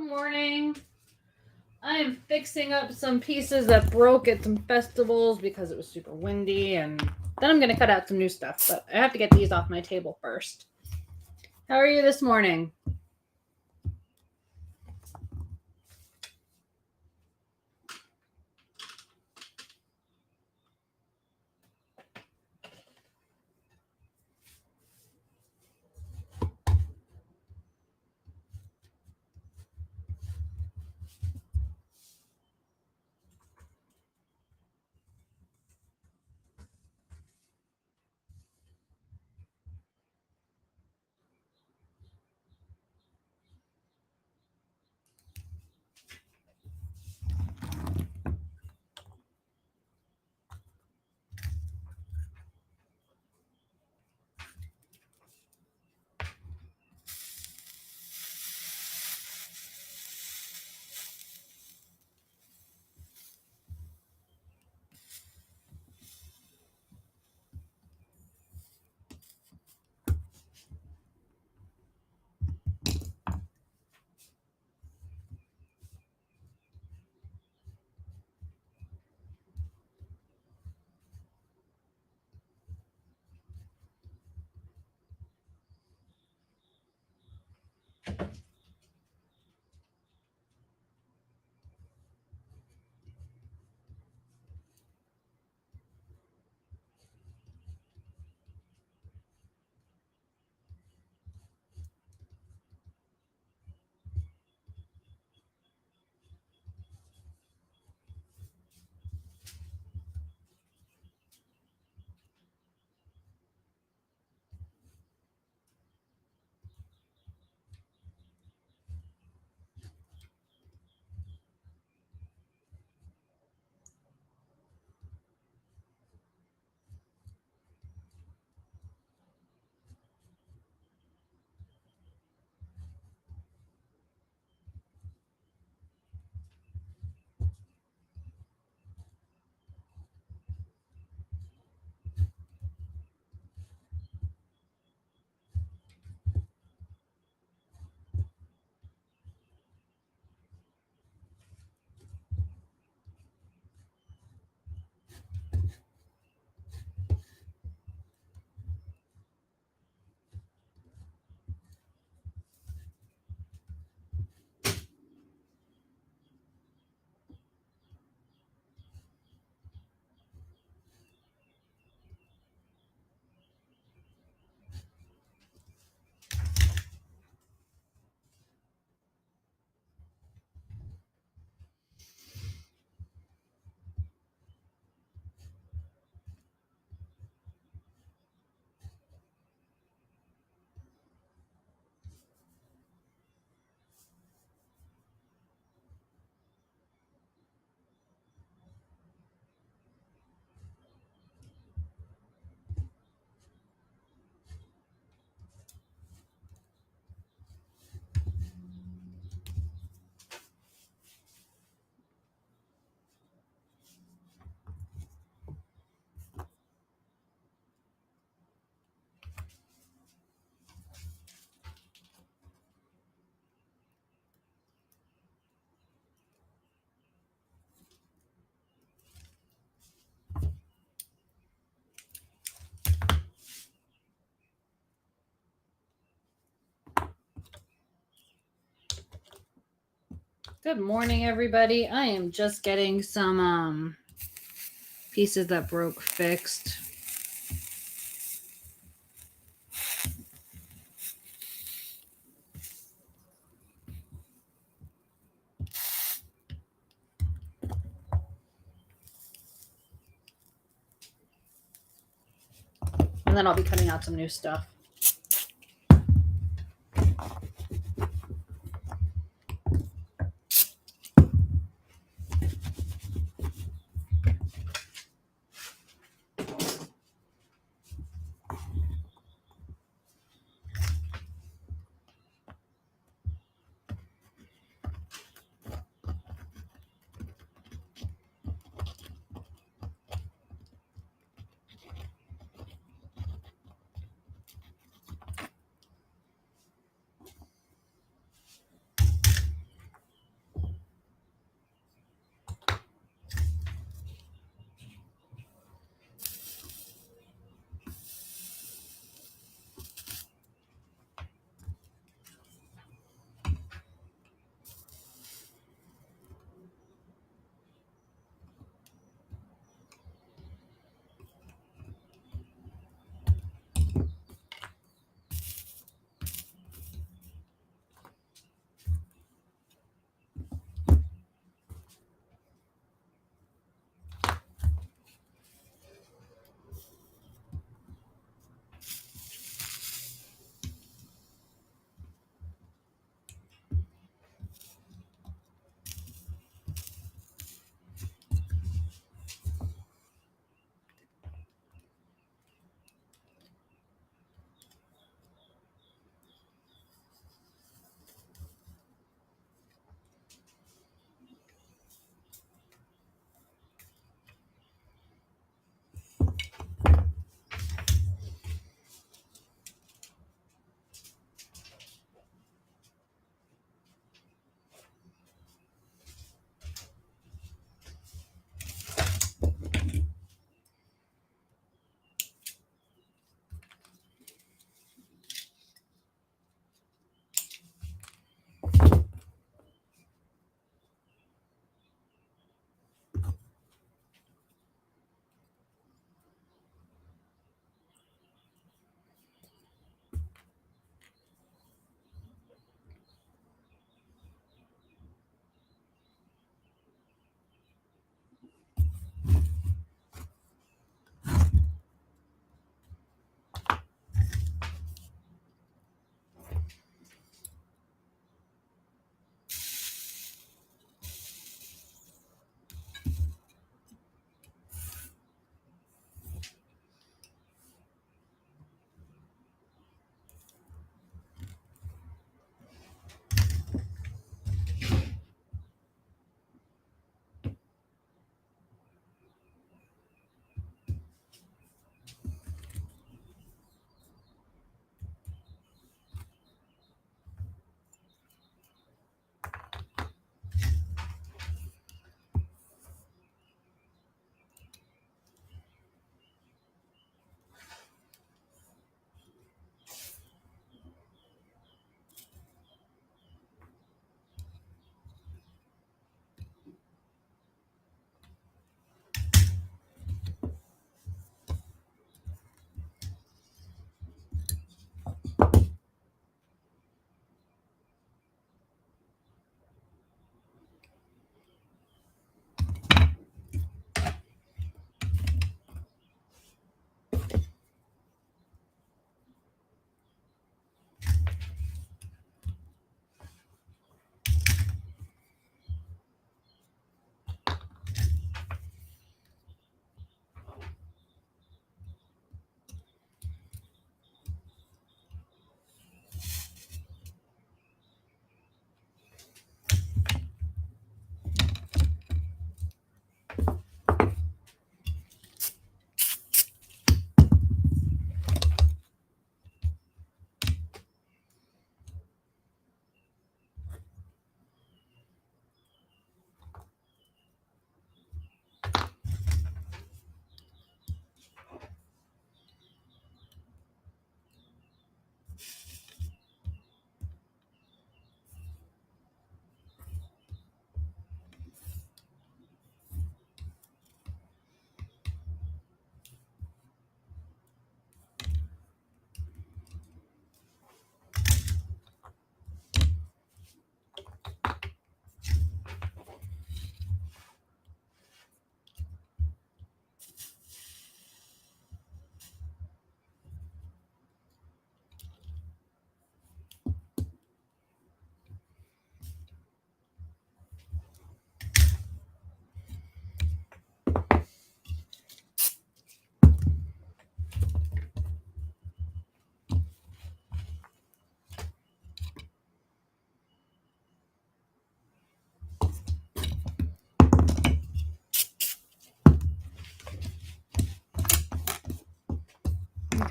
morning. I am fixing up some pieces that broke at some festivals because it was super windy, and then I'm going to cut out some new stuff, but I have to get these off my table first. How are you this morning? Good morning, everybody. I am just getting some pieces that broke fixed. And then I'll be cutting out some new stuff.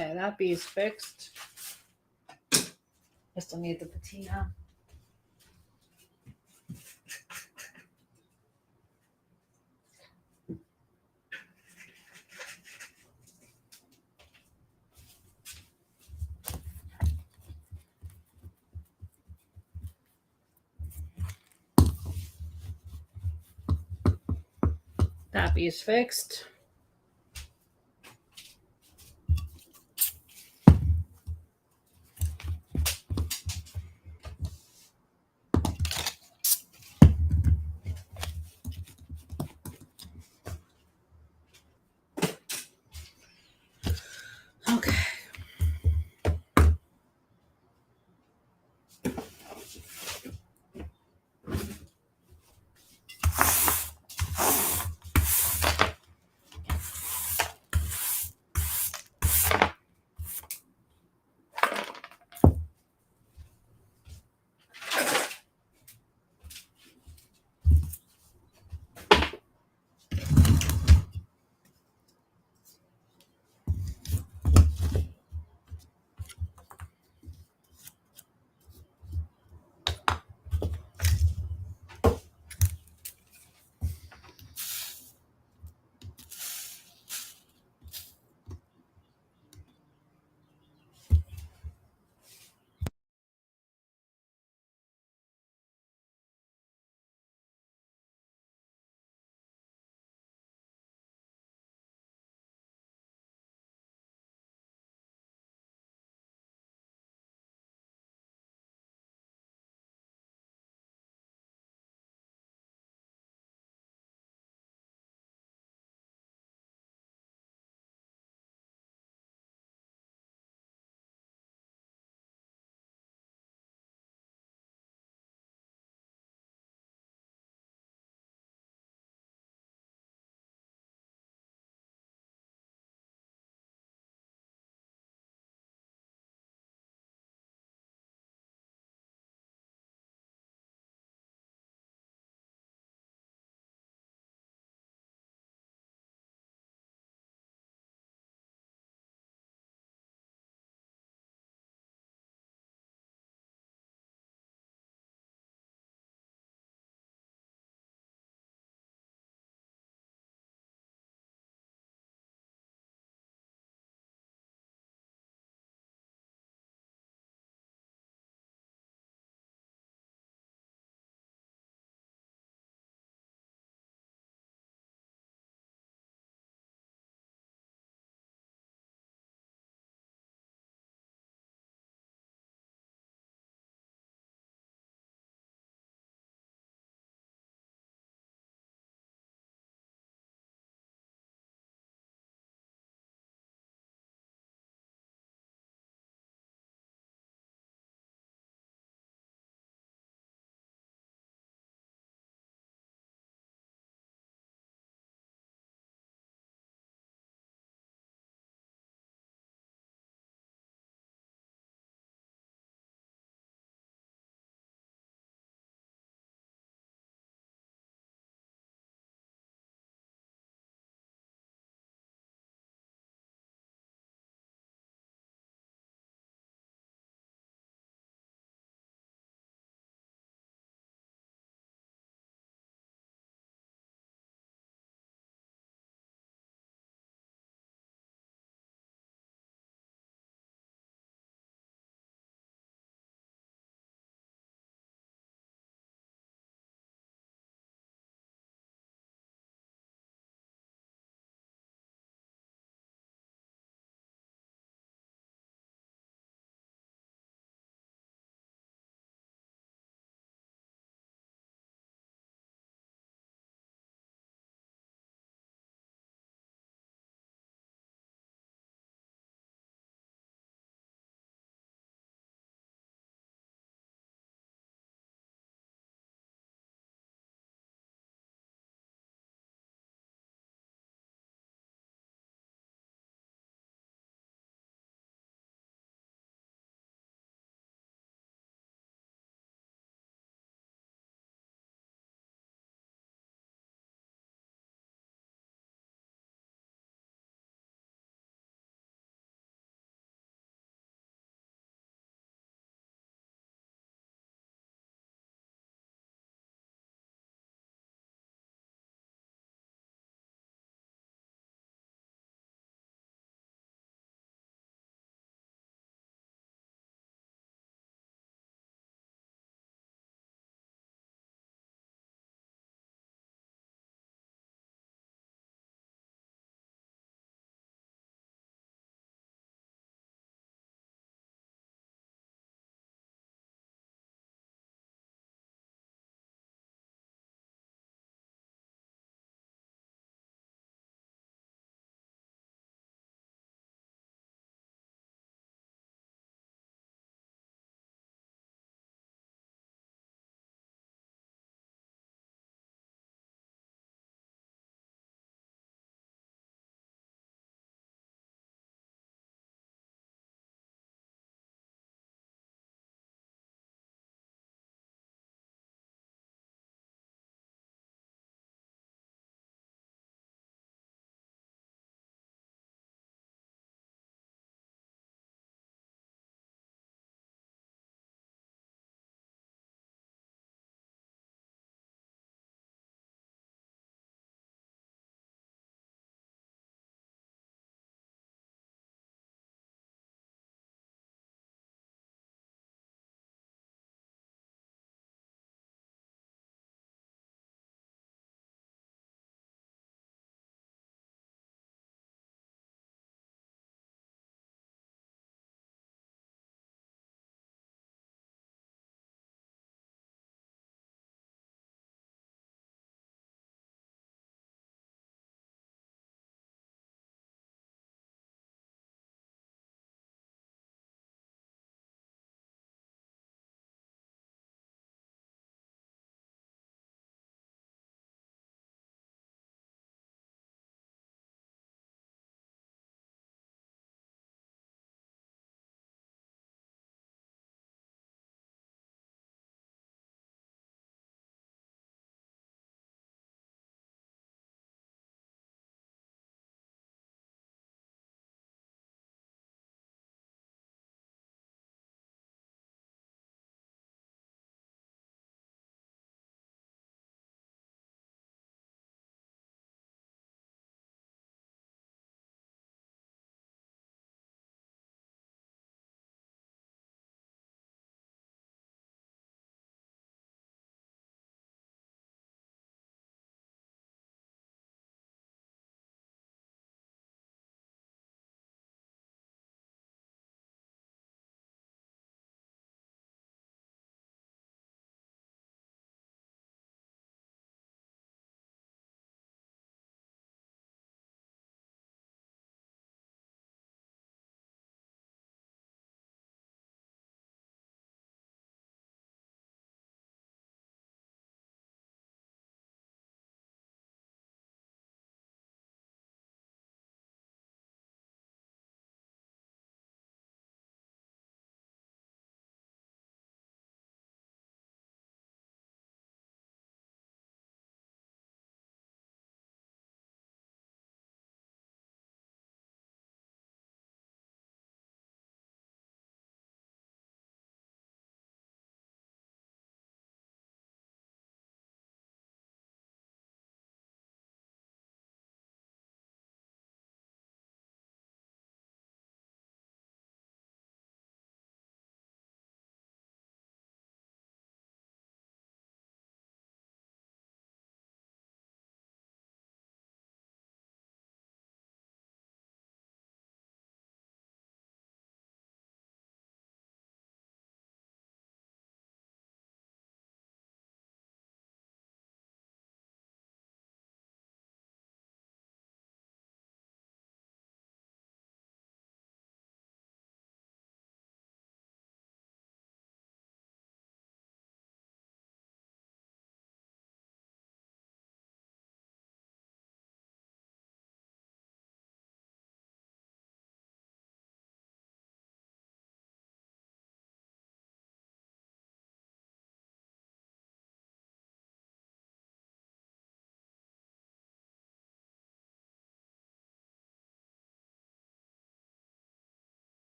Okay, that bee's fixed. I still need the patina. That bee's fixed. Okay.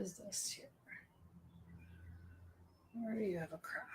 is this here? Where do you have a crack?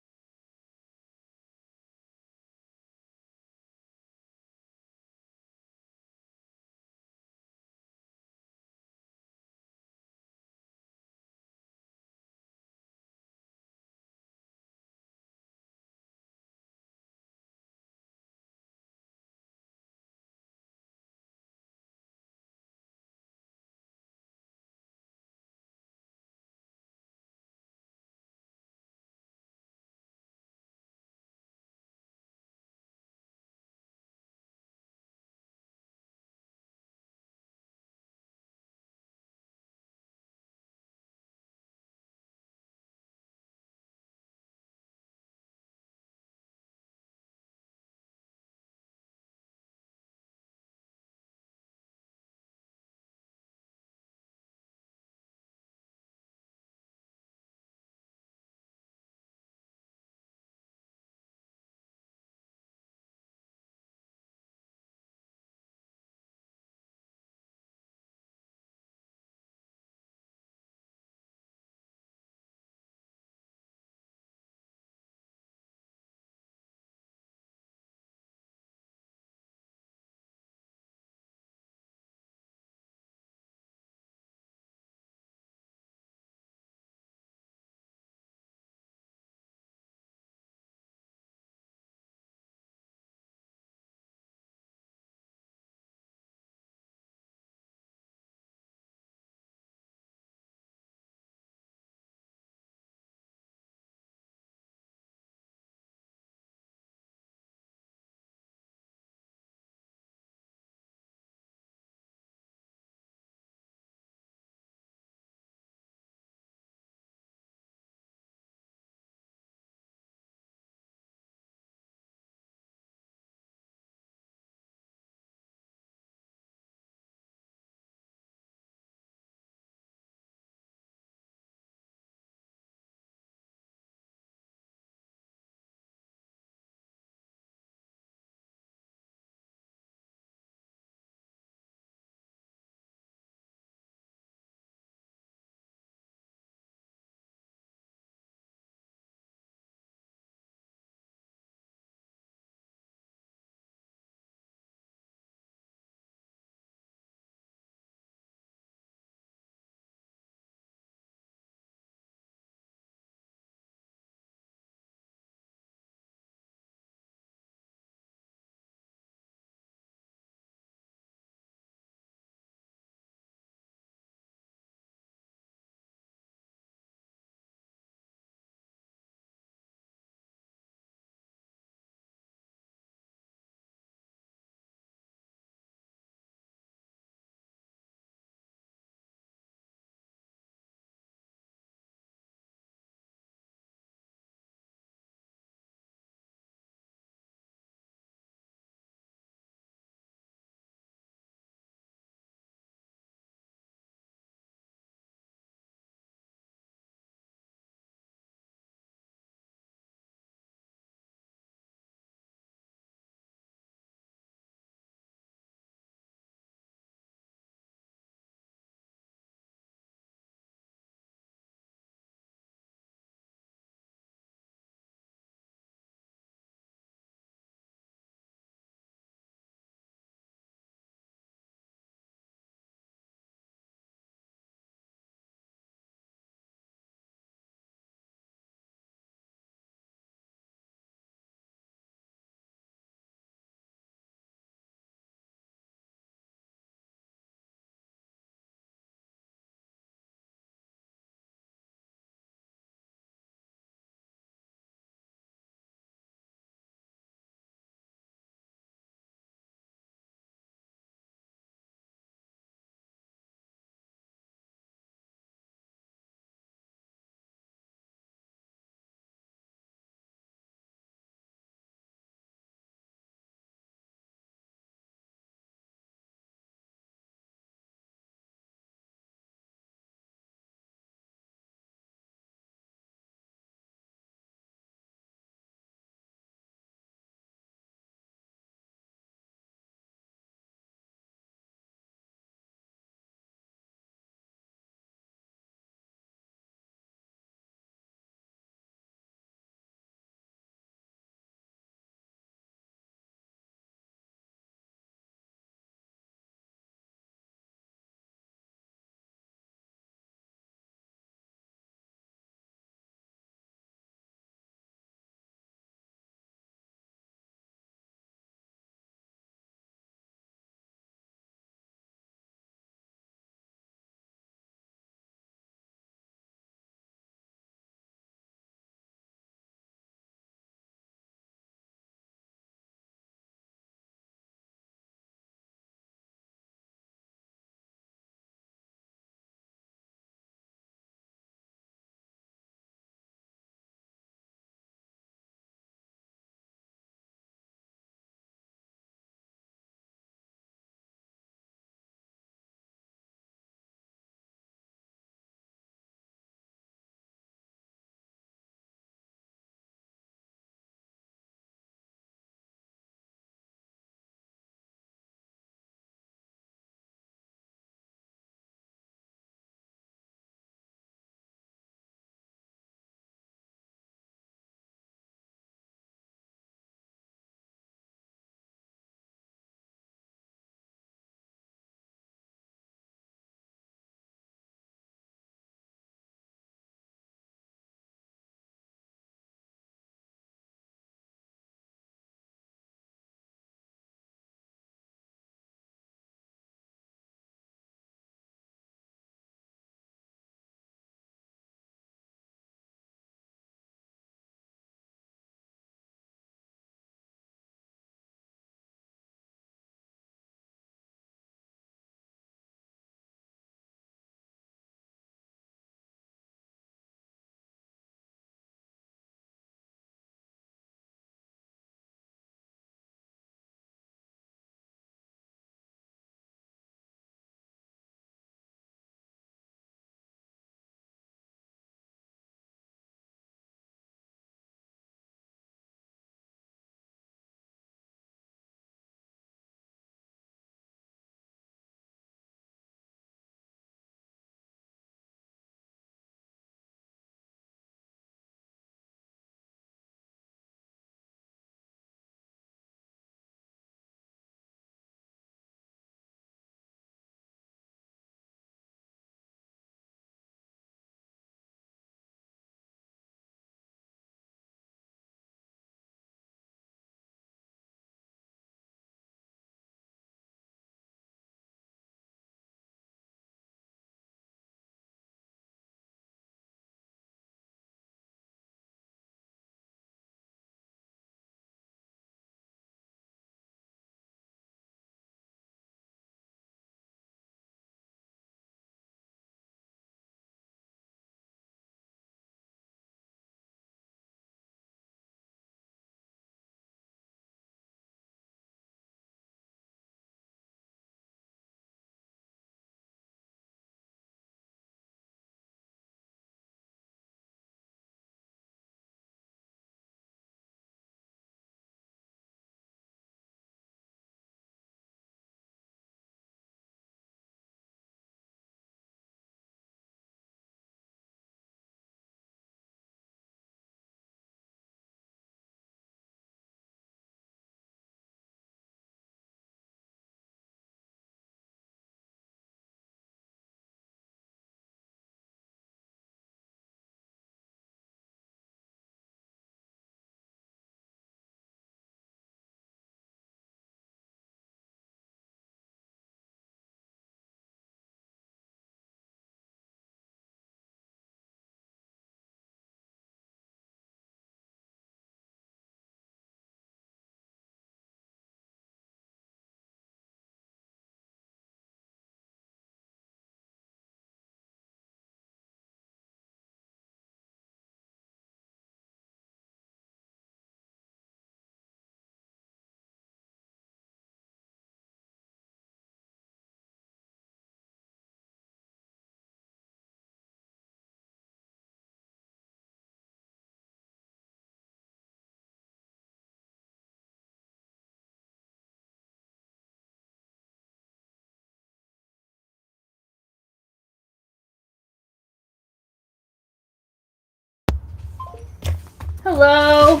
Hello.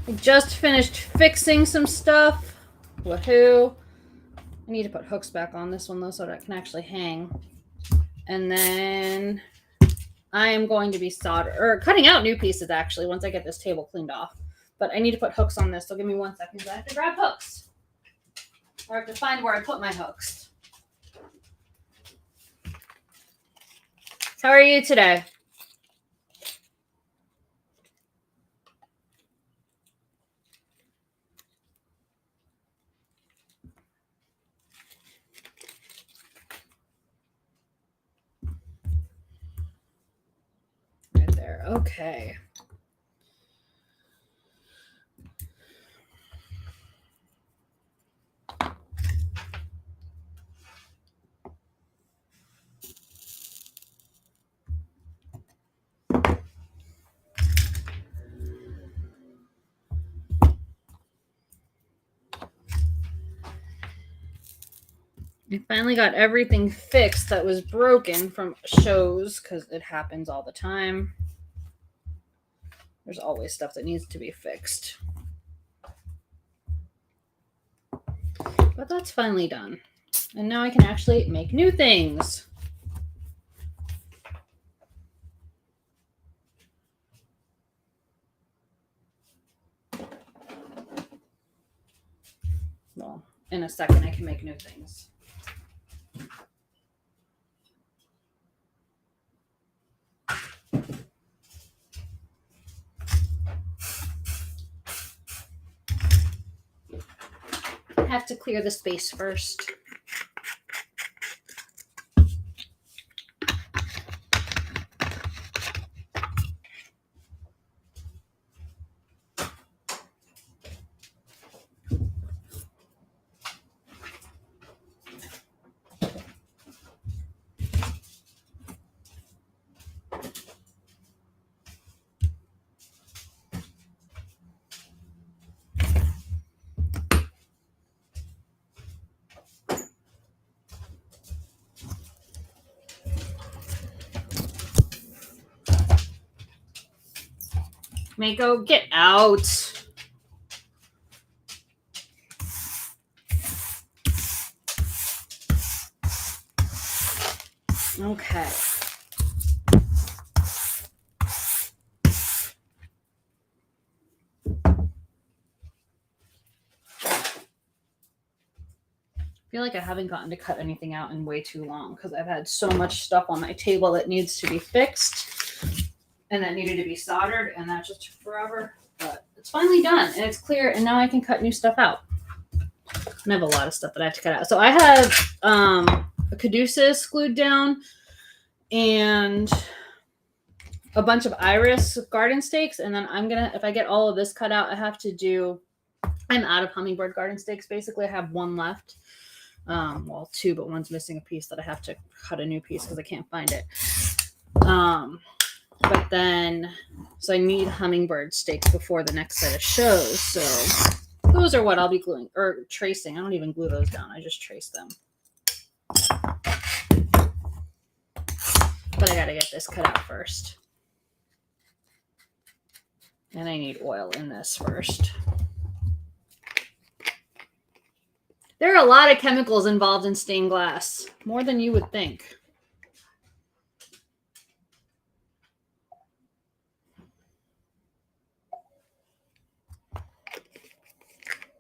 I just finished fixing some stuff. Woohoo. I need to put hooks back on this one though so that it can actually hang. And then I am going to be cutting out new pieces actually once I get this table cleaned off. But I need to put hooks on this, so give me 1 second. I have to grab hooks. Or I have to find where I put my hooks. How are you today? Right there. Okay. I finally got everything fixed that was broken from shows because it happens all the time. There's always stuff that needs to be fixed. But that's finally done. And now I can actually make new things. Well, in a second I can make new things. I have to clear the space first. Mako, get out. Okay. I feel like I haven't gotten to cut anything out in way too long because I've had so much stuff on my table that needs to be fixed and that needed to be soldered, and that just took forever. But it's finally done and it's clear, and now I can cut new stuff out. And I have a lot of stuff that I have to cut out. So I have a caduceus glued down and a bunch of iris garden stakes, and then I'm gonna, if I get all of this cut out, I have to do, I'm out of hummingbird garden stakes. Basically, I have one left. Well, two, but one's missing a piece that I have to cut a new piece because I can't find it. But then, so I need hummingbird stakes before the next set of shows. So those are what I'll be gluing or tracing. I don't even glue those down. I just trace them. But I got to get this cut out first. And I need oil in this first. There are a lot of chemicals involved in stained glass, more than you would think.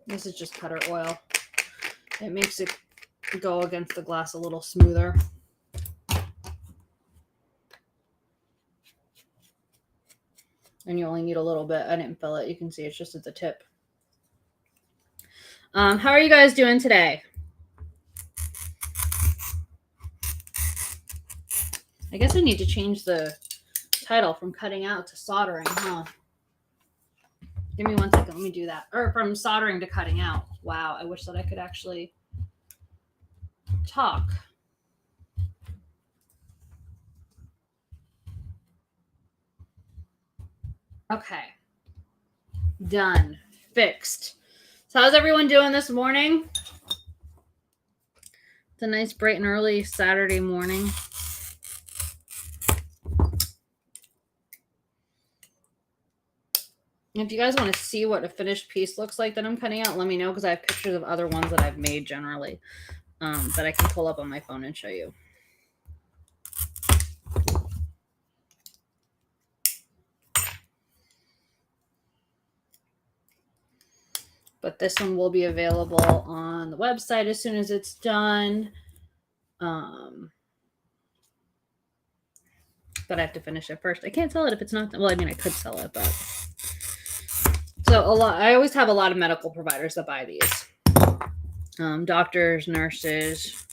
This is just cutter oil. It makes it go against the glass a little smoother. And you only need a little bit. I didn't fill it. You can see it's just at the tip. How are you guys doing today? I guess I need to change the title from cutting out to soldering, huh? Give me 1 second. Let me do that. Or from soldering to cutting out. Wow, I wish that I could actually talk. Okay. Done. Fixed. So how's everyone doing this morning? It's a nice bright and early Saturday morning. If you guys want to see what a finished piece looks like that I'm cutting out, let me know, because I have pictures of other ones that I've made generally that I can pull up on my phone and show you. But this one will be available on the website as soon as it's done. But I have to finish it first. I can't sell it if it's not. Well, I mean, I could sell it, but so I always have a lot of medical providers that buy these. Doctors, nurses.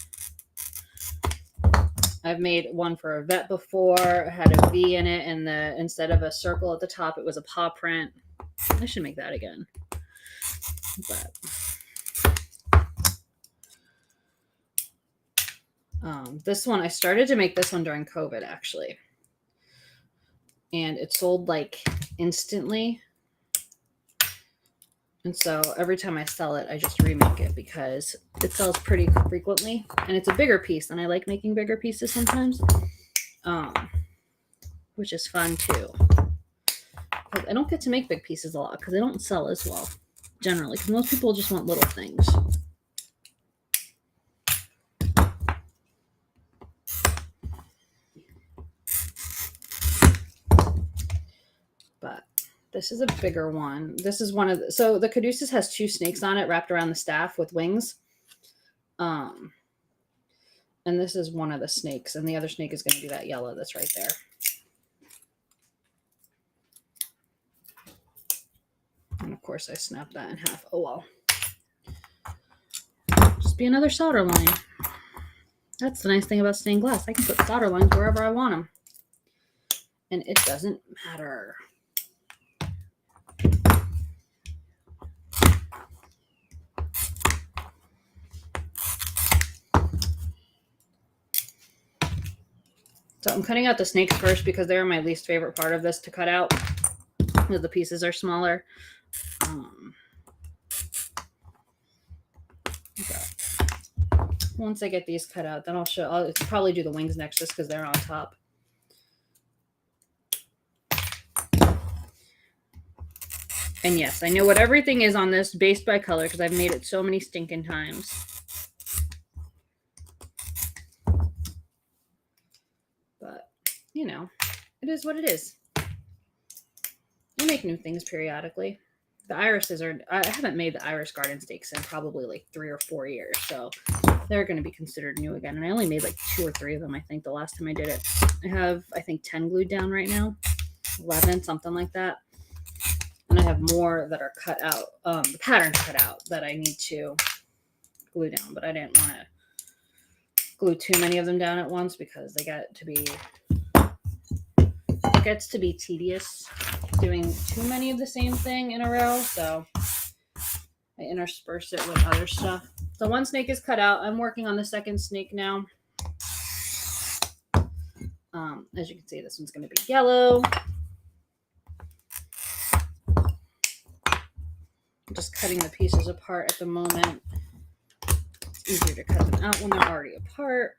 I've made one for a vet before. It had a V in it, and instead of a circle at the top, it was a paw print. I should make that again. But this one, I started to make this one during COVID, actually. And it sold like instantly. And so every time I sell it, I just remake it because it sells pretty frequently. And it's a bigger piece, and I like making bigger pieces sometimes, which is fun too. But I don't get to make big pieces a lot because they don't sell as well generally, because most people just want little things. But this is a bigger one. This is one of the, so the caduceus has 2 snakes on it wrapped around the staff with wings. And this is one of the snakes, and the other snake is going to be that yellow that's right there. And of course I snapped that in half. Oh well. Just be another solder line. That's the nice thing about stained glass. I can put solder lines wherever I want them. And it doesn't matter. So I'm cutting out the snakes first because they're my least favorite part of this to cut out, because the pieces are smaller. Once I get these cut out, then I'll probably do the wings next, just because they're on top. And yes, I know what everything is on this based by color, because I've made it so many stinking times. But, you know, it is what it is. I make new things periodically. The irises are, I haven't made the iris garden stakes in probably like 3 or 4 years, so they're going to be considered new again. And I only made like 2 or 3 of them, I think, the last time I did it. I have, I think, 10 glued down right now, 11, something like that. And I have more that are cut out, the patterns cut out, that I need to glue down, but I didn't want to glue too many of them down at once, because they get to be, it gets to be tedious doing too many of the same thing in a row, so I intersperse it with other stuff. So one snake is cut out. I'm working on the second snake now. As you can see, this one's going to be yellow. I'm just cutting the pieces apart at the moment. It's easier to cut them out when they're already apart.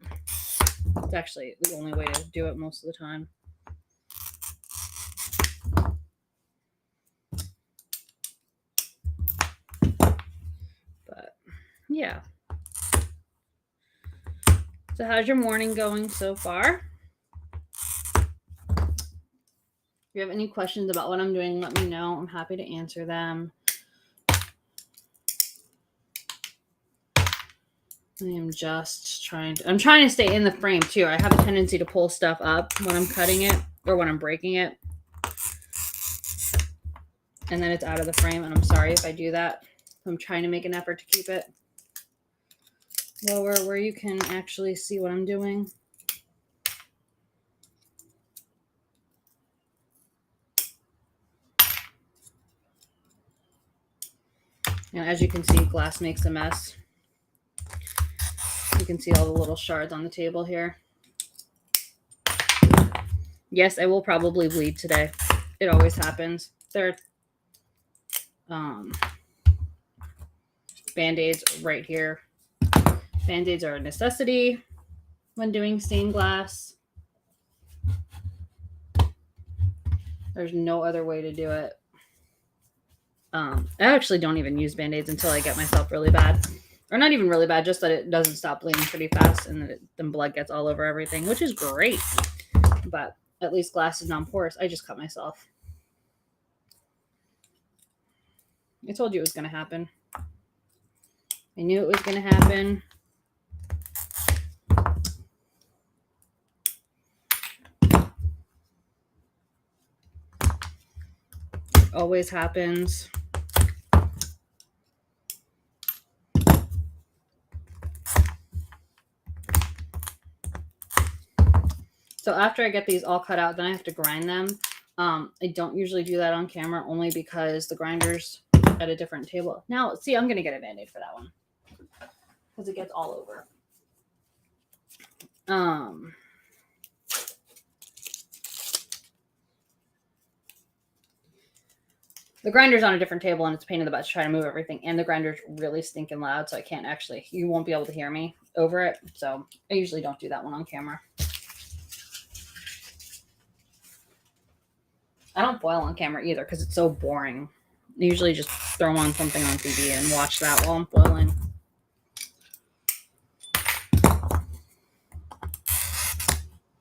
It's actually the only way to do it most of the time. But yeah. So how's your morning going so far? If you have any questions about what I'm doing, let me know. I'm happy to answer them. I'm trying to stay in the frame too. I have a tendency to pull stuff up when I'm cutting it or when I'm breaking it, and then it's out of the frame, and I'm sorry if I do that. I'm trying to make an effort to keep it lower where you can actually see what I'm doing. And as you can see, glass makes a mess. You can see all the little shards on the table here. Yes, I will probably bleed today. It always happens. There are Band-Aids right here. Band-Aids are a necessity when doing stained glass. There's no other way to do it. I actually don't even use Band-Aids until I get myself really bad. Or not even really bad, just that it doesn't stop bleeding pretty fast and then blood gets all over everything, which is great. But at least glass is non-porous. I just cut myself. I told you it was going to happen. I knew it was going to happen. It always happens. So after I get these all cut out, then I have to grind them. I don't usually do that on camera only because the grinder's at a different table. Now, see, I'm going to get a Band-Aid for that one because it gets all over. The grinder's on a different table and it's a pain in the butt to try to move everything. And the grinder's really stinking loud, so I can't actually, you won't be able to hear me over it. So I usually don't do that one on camera. I don't boil on camera either because it's so boring. I usually just throw on something on TV and watch that while I'm boiling.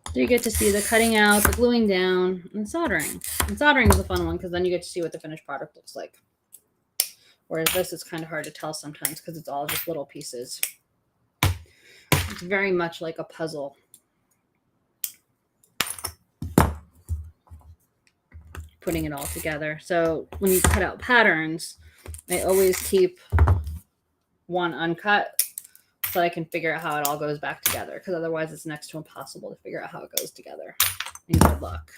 So you get to see the cutting out, the gluing down, and soldering. And soldering is a fun one because then you get to see what the finished product looks like. Whereas this is kind of hard to tell sometimes because it's all just little pieces. It's very much like a puzzle. Putting it all together. So when you cut out patterns, I always keep one uncut so I can figure out how it all goes back together, because otherwise it's next to impossible to figure out how it goes together. And good luck.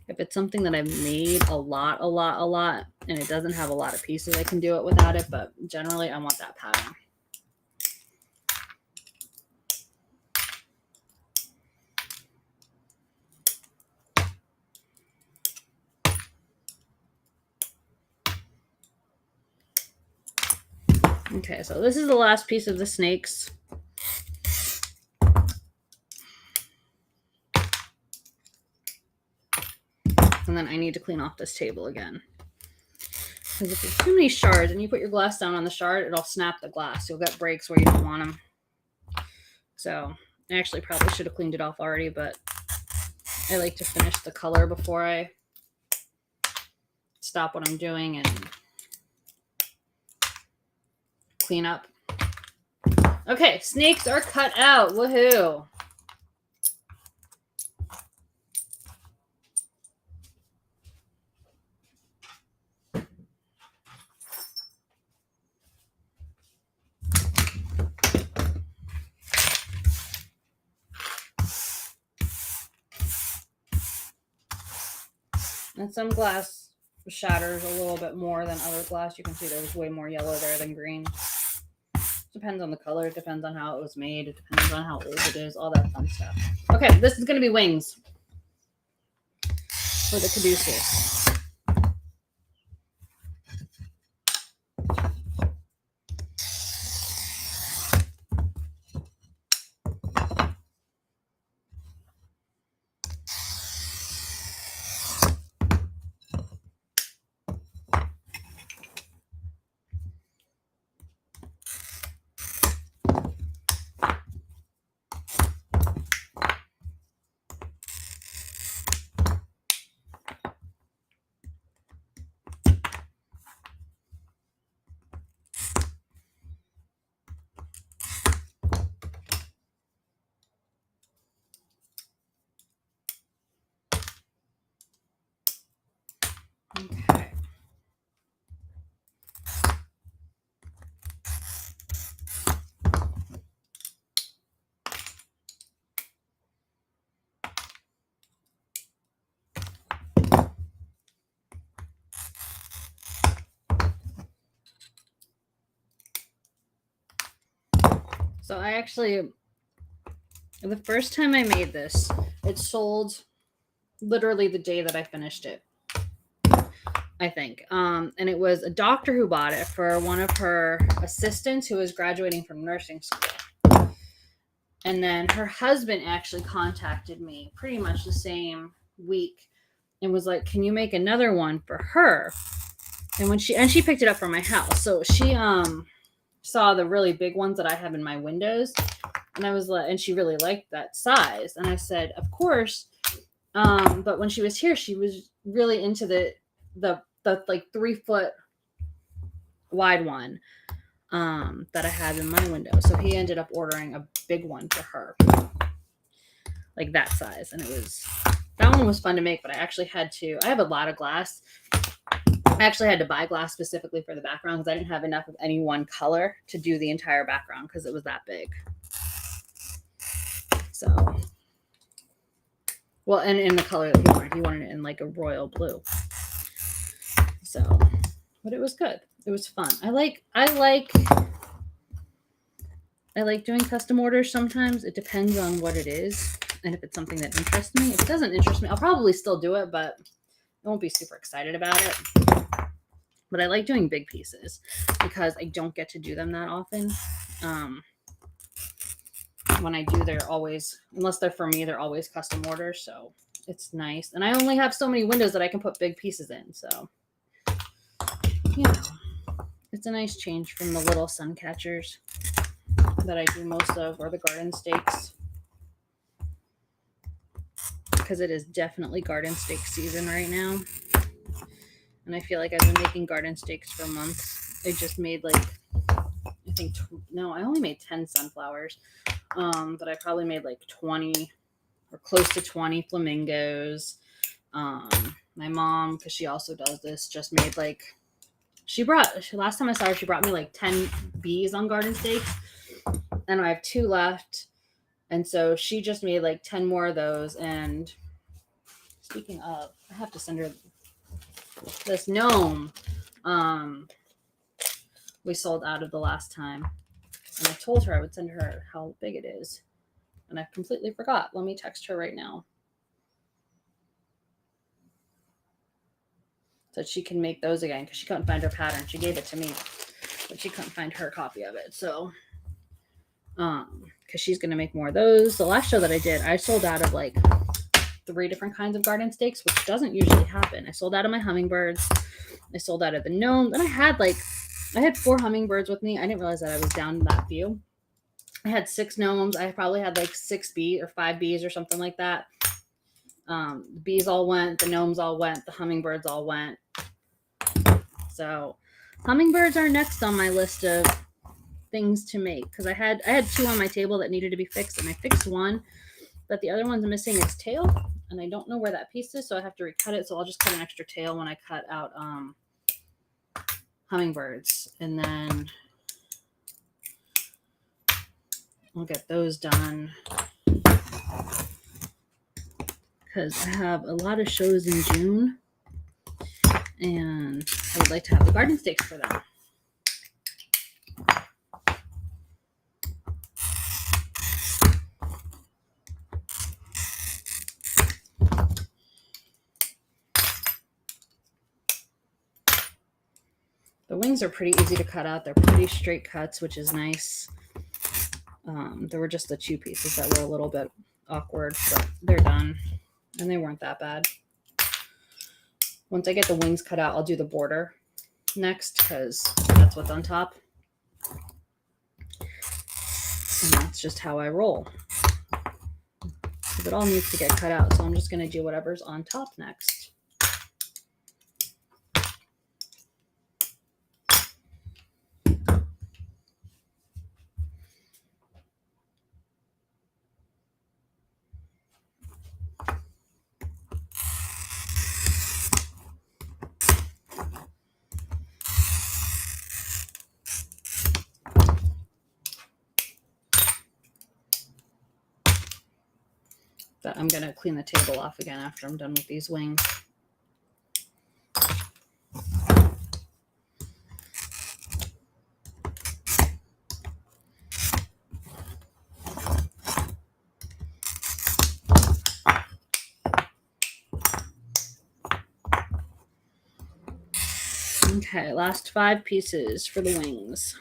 If it's something that I've made a lot, and it doesn't have a lot of pieces, I can do it without it, but generally I want that pattern. Okay, so this is the last piece of the snakes. And then I need to clean off this table again. Because if there's too many shards and you put your glass down on the shard, it'll snap the glass. You'll get breaks where you don't want them. So I actually probably should have cleaned it off already, but I like to finish the color before I stop what I'm doing and clean up. Okay, snakes are cut out. Woohoo! And some glass shatters a little bit more than other glass. You can see there's way more yellow there than green. Depends on the color. It depends on how it was made. It depends on how old it is. All that fun stuff. Okay, this is going to be wings for the caduceus. Okay. So I actually, the first time I made this, it sold literally the day that I finished it, I think. And it was a doctor who bought it for one of her assistants who was graduating from nursing school. And then her husband actually contacted me pretty much the same week and was like, "Can you make another one for her?" And when she picked it up from my house, so she saw the really big ones that I have in my windows, and I was like, and she really liked that size, and I said, "Of course." But when she was here, she was really into the like 3 foot wide one that I had in my window. So he ended up ordering a big one for her, like that size, and that one was fun to make. But I actually had to. I have a lot of glass. I actually had to buy glass specifically for the background because I didn't have enough of any one color to do the entire background because it was that big. So, well, and in the color that he wanted it in like a royal blue. So, but it was good. It was fun. I like doing custom orders sometimes. It depends on what it is and if it's something that interests me. If it doesn't interest me, I'll probably still do it, but I won't be super excited about it. But I like doing big pieces because I don't get to do them that often. When I do, they're always, unless they're for me, they're always custom orders. So it's nice. And I only have so many windows that I can put big pieces in. So, it's a nice change from the little sun catchers that I do most of, or the garden stakes. Because it is definitely garden stake season right now. And I feel like I've been making garden stakes for months. I just made I only made 10 sunflowers. But I probably made like 20 or close to 20 flamingos. My mom, because she also does this, just made last time I saw her, she brought me like 10 bees on garden stakes. And I have 2 left. And so she just made like 10 more of those. And speaking of, I have to send her this gnome. We sold out of the last time. And I told her I would send her how big it is. And I completely forgot. Let me text her right now. So she can make those again because she couldn't find her pattern. She gave it to me, but she couldn't find her copy of it. So, because she's going to make more of those. The last show that I did, I sold out of like 3 different kinds of garden stakes, which doesn't usually happen. I sold out of my hummingbirds. I sold out of the gnomes. And I had 4 hummingbirds with me. I didn't realize that I was down that few. I had 6 gnomes. I probably had like 6 bees or 5 bees or something like that. The bees all went. The gnomes all went. The hummingbirds all went. So hummingbirds are next on my list of things to make because I had 2 on my table that needed to be fixed, and I fixed one, but the other one's missing its tail, and I don't know where that piece is, so I have to recut it. So I'll just cut an extra tail when I cut out hummingbirds, and then I'll get those done because I have a lot of shows in June, and I would like to have the garden stakes for them. The wings are pretty easy to cut out. They're pretty straight cuts, which is nice. There were just the 2 pieces that were a little bit awkward, but they're done, and they weren't that bad. Once I get the wings cut out, I'll do the border next because that's what's on top. And that's just how I roll. Because it all needs to get cut out, so I'm just going to do whatever's on top next. But I'm going to clean the table off again after I'm done with these wings. Okay, last 5 pieces for the wings.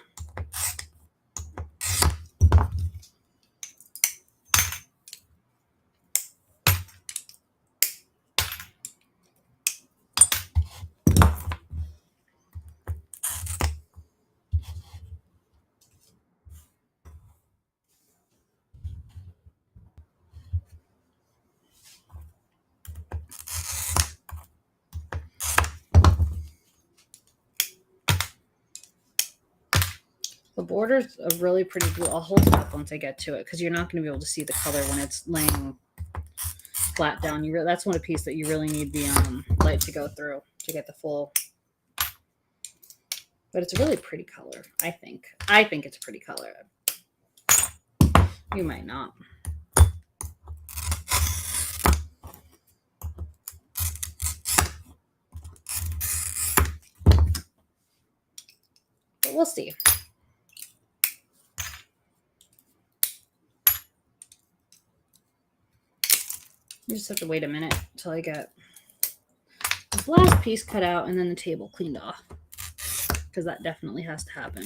The border's a really pretty blue. I'll hold it up once I get to it because you're not going to be able to see the color when it's laying flat down. That's one piece that you really need the light to go through to get the full. But it's a really pretty color, I think. I think it's a pretty color. You might not. But we'll see. You just have to wait a minute until I get this last piece cut out and then the table cleaned off, because that definitely has to happen.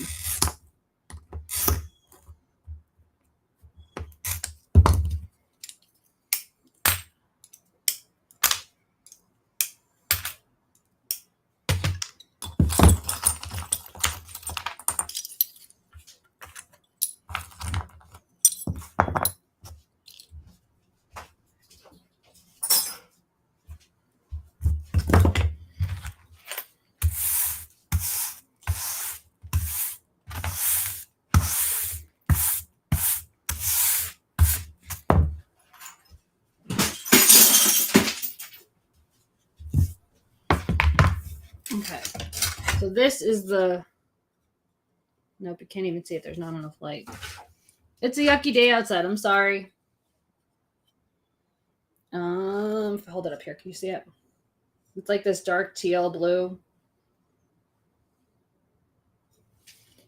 Okay, so this is the, nope, you can't even see it. There's not enough light. It's a yucky day outside. I'm sorry. If I hold it up here, can you see it? It's like this dark teal blue.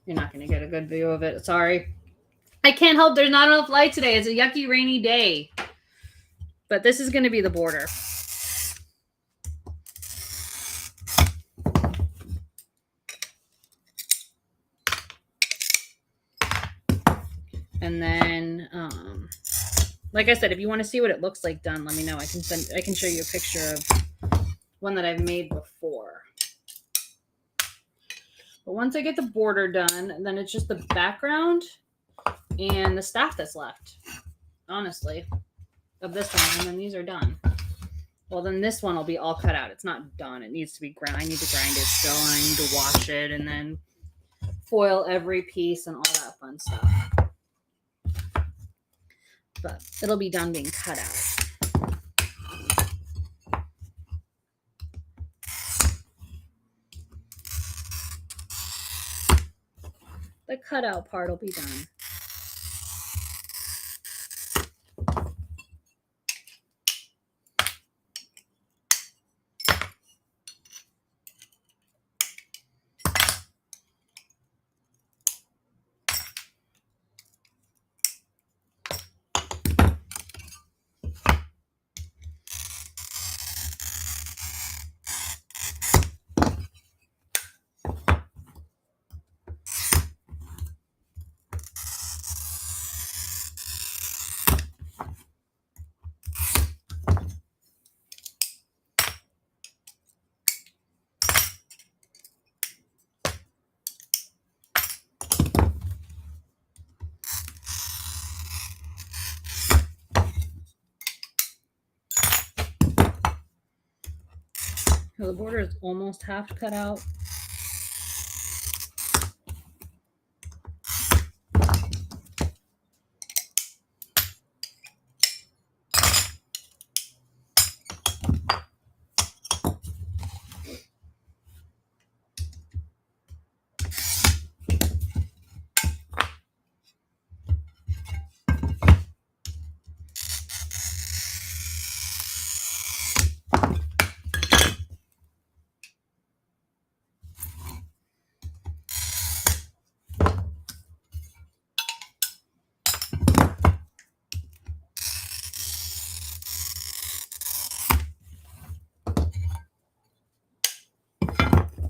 You're not going to get a good view of it. Sorry. I can't help. There's not enough light today. It's a yucky, rainy day. But this is going to be the border. And then, like I said, if you want to see what it looks like done, let me know. I can show you a picture of one that I've made before. But once I get the border done, then it's just the background and the staff that's left, honestly, of this one. And then these are done. Well, then this one will be all cut out. It's not done. It needs to be ground. I need to grind it still. I need to wash it and then foil every piece and all that fun stuff. But it'll be done being cut out. The cutout part will be done. So the border is almost half cut out.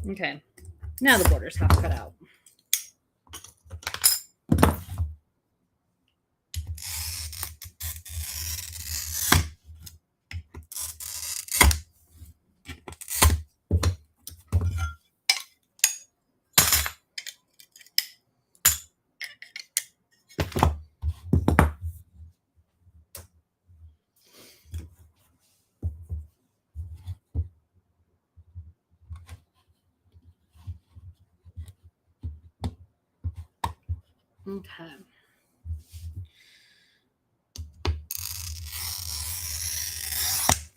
Okay, now the border's half cut out. Okay.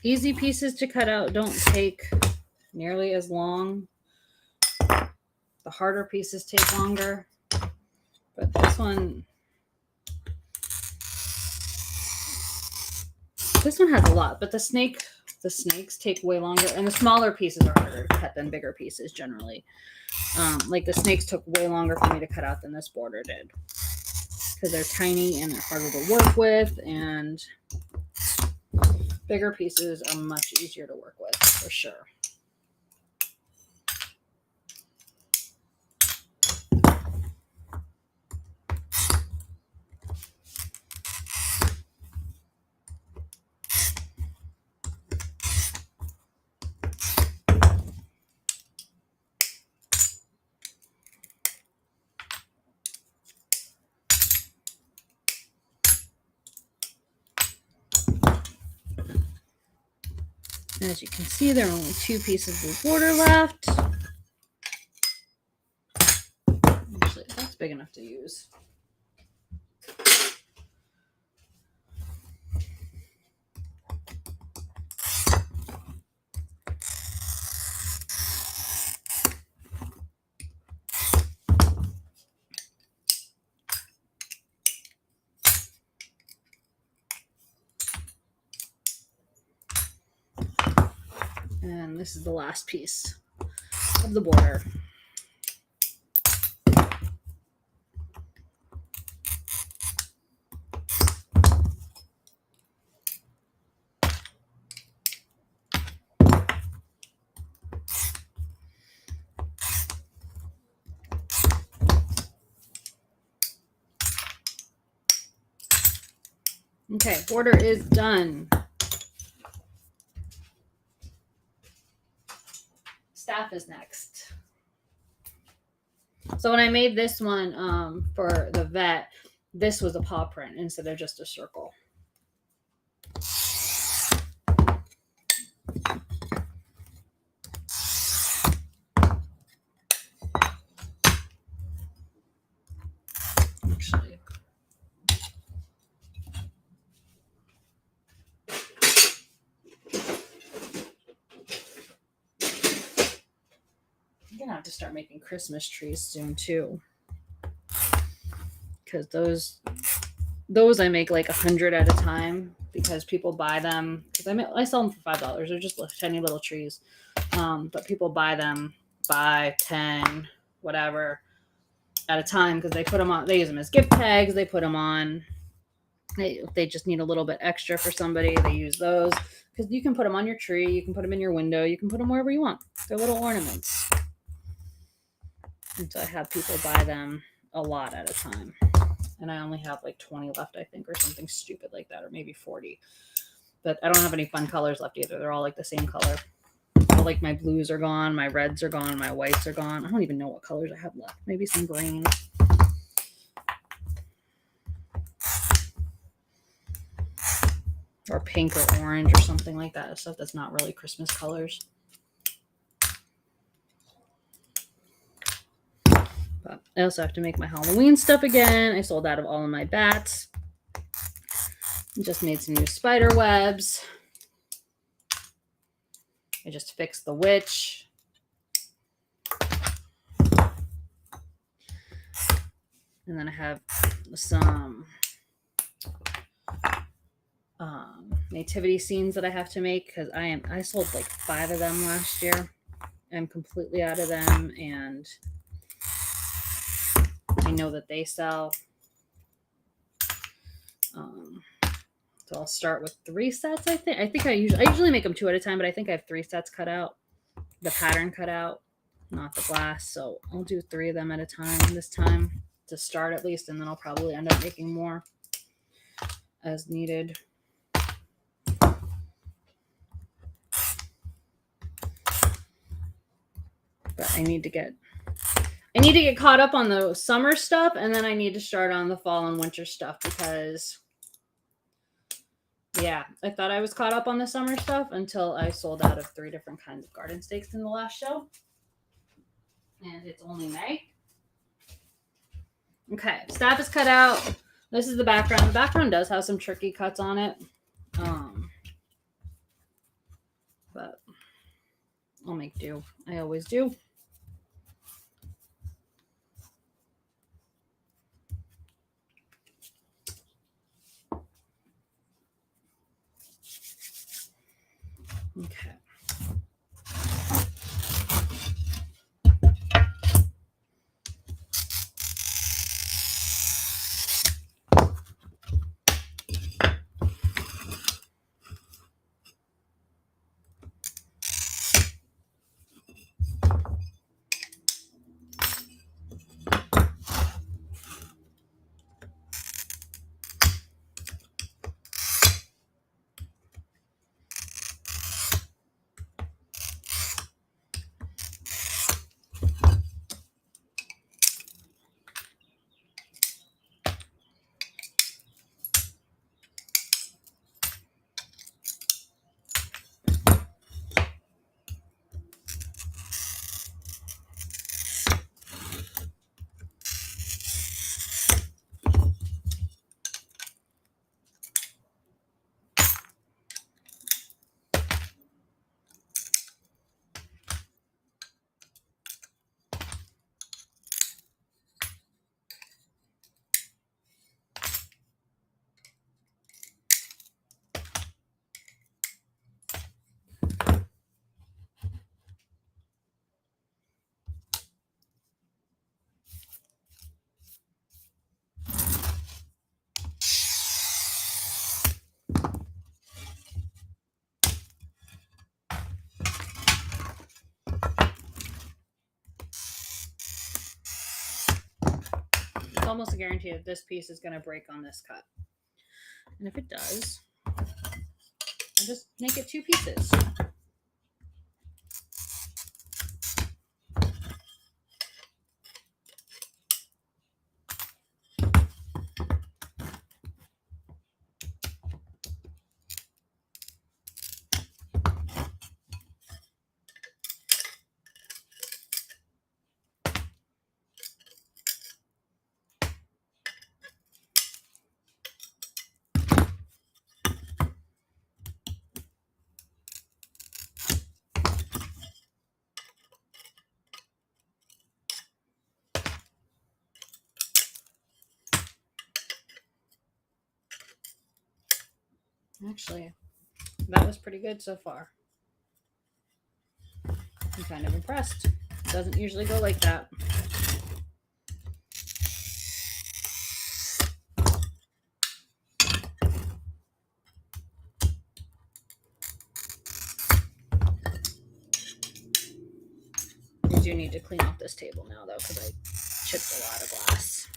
Easy pieces to cut out don't take nearly as long. The harder pieces take longer. But this one has a lot, but the snakes take way longer, and the smaller pieces are harder to cut than bigger pieces generally. Like the snakes took way longer for me to cut out than this border did, because they're tiny and they're harder to work with, and bigger pieces are much easier to work with for sure. As you can see, there are only 2 pieces of border left. Actually, that's big enough to use. And this is the last piece of the border. Okay, border is done. Staff is next. So when I made this one for the vet, this was a paw print instead of just a circle. Actually, I'm gonna have to start making Christmas trees soon too, because those I make like 100 at a time because people buy them. Because I sell them for $5. They're just tiny little trees, but people buy them, 10, whatever, at a time because they put them on. They use them as gift tags. They put them on. They just need a little bit extra for somebody. They use those because you can put them on your tree. You can put them in your window. You can put them wherever you want. They're little ornaments. And so I have people buy them a lot at a time. And I only have like 20 left, I think, or something stupid like that, or maybe 40. But I don't have any fun colors left either. They're all like the same color. All like my blues are gone, my reds are gone, my whites are gone. I don't even know what colors I have left. Maybe some green. Or pink or orange or something like that. Stuff that's not really Christmas colors. But I also have to make my Halloween stuff again. I sold out of all of my bats. Just made some new spider webs. I just fixed the witch. And then I have some nativity scenes that I have to make because I sold like 5 of them last year. I'm completely out of them, and I know that they sell. So I'll start with 3 sets. I usually make them 2 at a time, but I think I have 3 sets cut out, the pattern cut out, not the glass. So I'll do 3 of them at a time this time to start at least, and then I'll probably end up making more as needed. But I need to get caught up on the summer stuff, and then I need to start on the fall and winter stuff because, yeah, I thought I was caught up on the summer stuff until I sold out of 3 different kinds of garden stakes in the last show. And it's only May. Okay, staff is cut out. This is the background. The background does have some tricky cuts on it. But I'll make do. I always do. Okay. It's almost a guarantee that this piece is going to break on this cut. And if it does, I'll just make it 2 pieces. Actually, that was pretty good so far. I'm kind of impressed. It doesn't usually go like that. I do need to clean off this table now, though, because I chipped a lot of glass.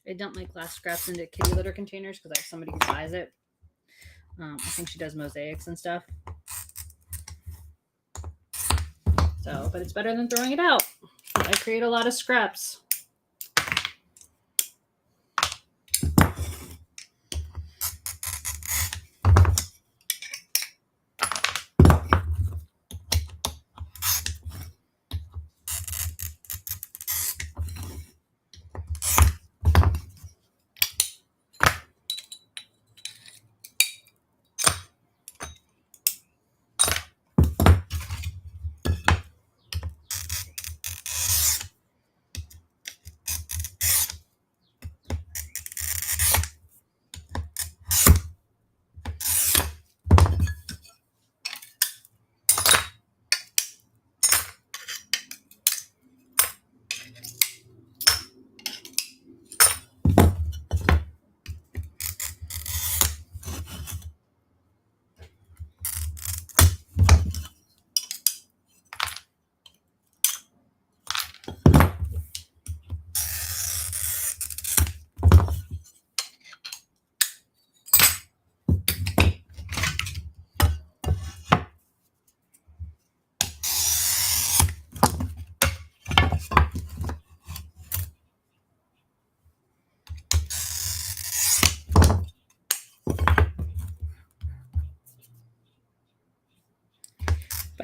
I dump my glass scraps into kitty litter containers because I have somebody who buys it. I think she does mosaics and stuff. So, but it's better than throwing it out. I create a lot of scraps.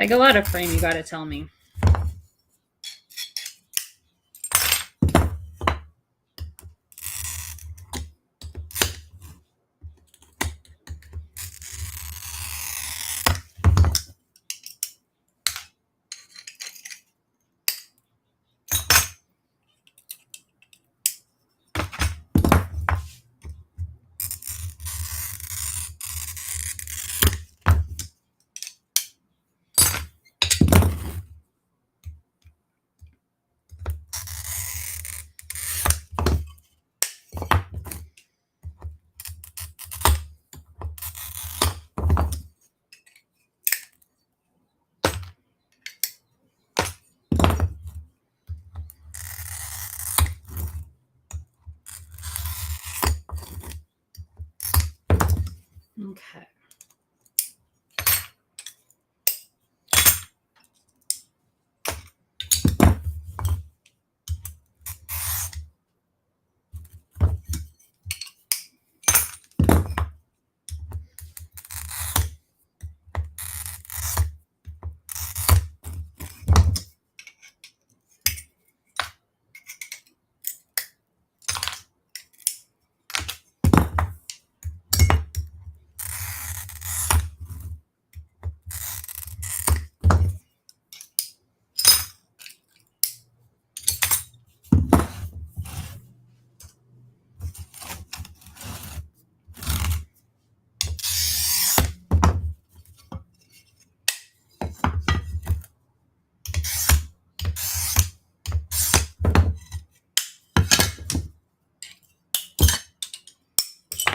If I go out of frame, you gotta tell me. Okay.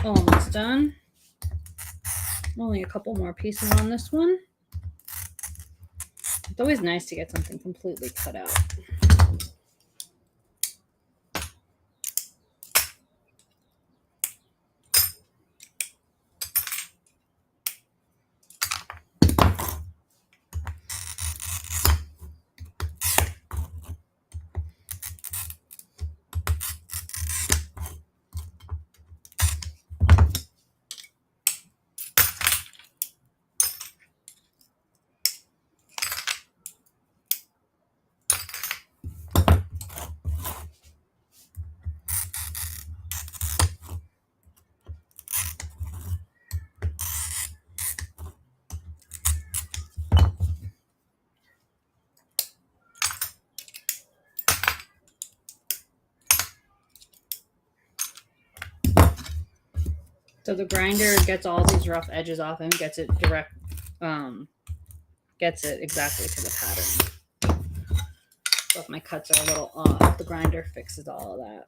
Almost done. Only a couple more pieces on this one. It's always nice to get something completely cut out. So the grinder gets all these rough edges off and gets it gets it exactly to the pattern. So if my cuts are a little off, the grinder fixes all of that.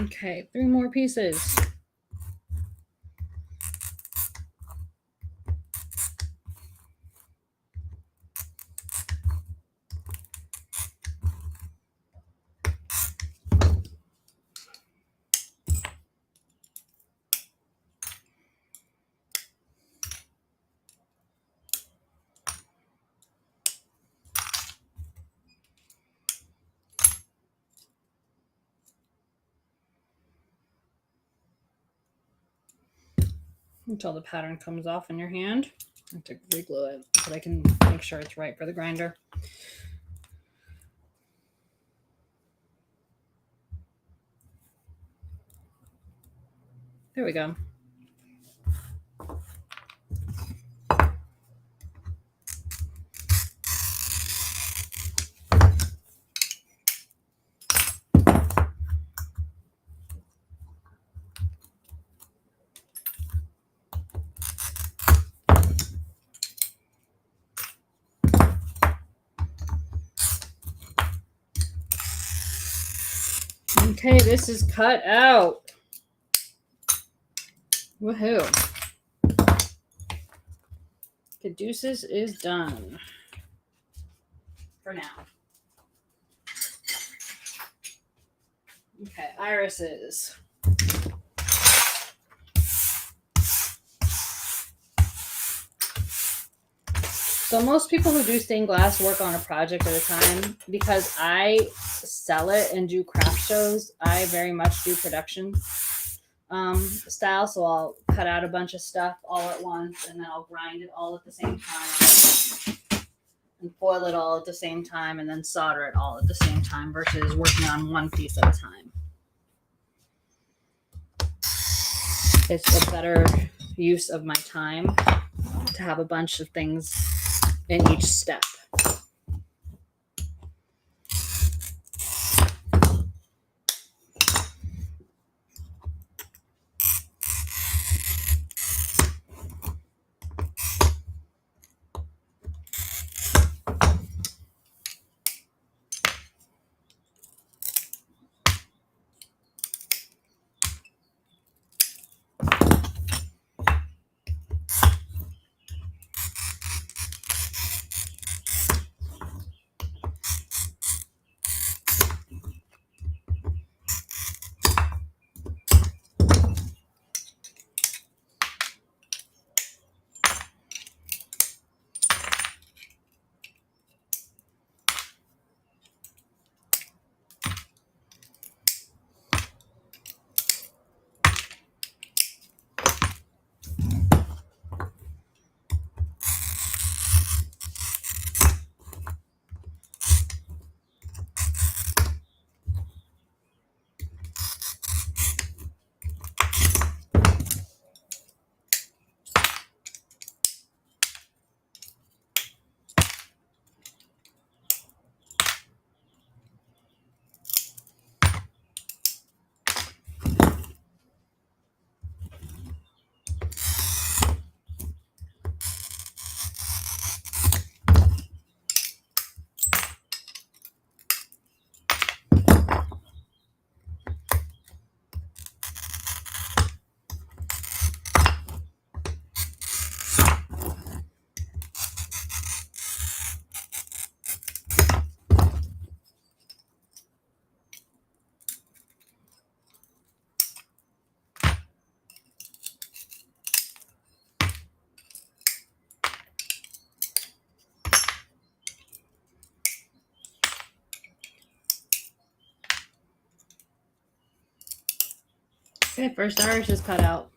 Okay, 3 more pieces. Until the pattern comes off in your hand. I have to re-glue it so that I can make sure it's right for the grinder. There we go. Okay, this is cut out. Woohoo. Caduceus is done. For now. Okay, irises. So most people who do stained glass work on a project at a time. Because I sell it and do craft shows, I very much do production style. So I'll cut out a bunch of stuff all at once, and then I'll grind it all at the same time, and foil it all at the same time, and then solder it all at the same time versus working on one piece at a time. It's a better use of my time to have a bunch of things in each step. Okay, first iris is cut out.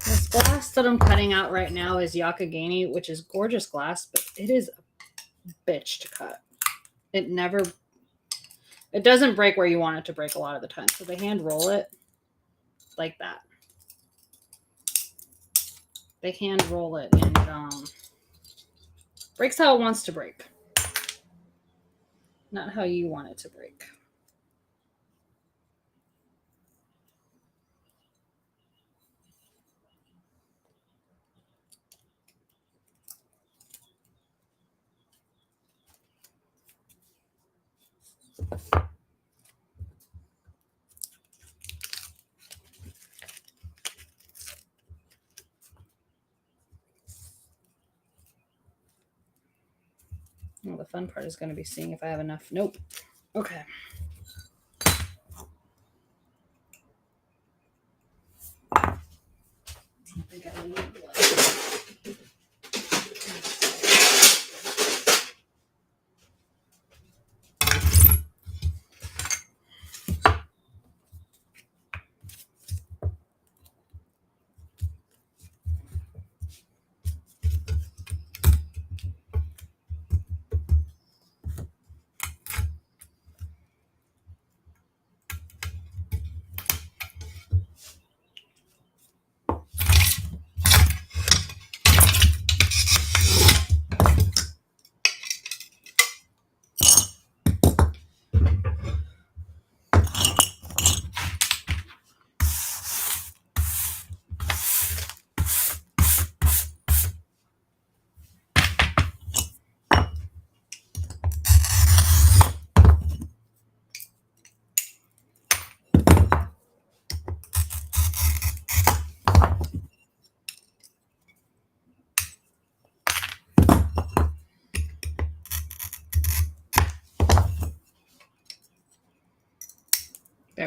This glass that I'm cutting out right now is Yakagani, which is gorgeous glass, but it is a bitch to cut. It doesn't break where you want it to break a lot of the time. So they hand roll it like that. They hand roll it and breaks how it wants to break. Not how you want it to break. Well, the fun part is going to be seeing if I have enough. Nope. Okay. I gotta leave blood.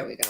There we go.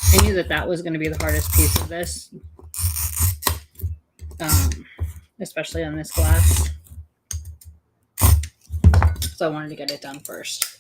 I knew that was going to be the hardest piece of this, especially on this glass. So I wanted to get it done first.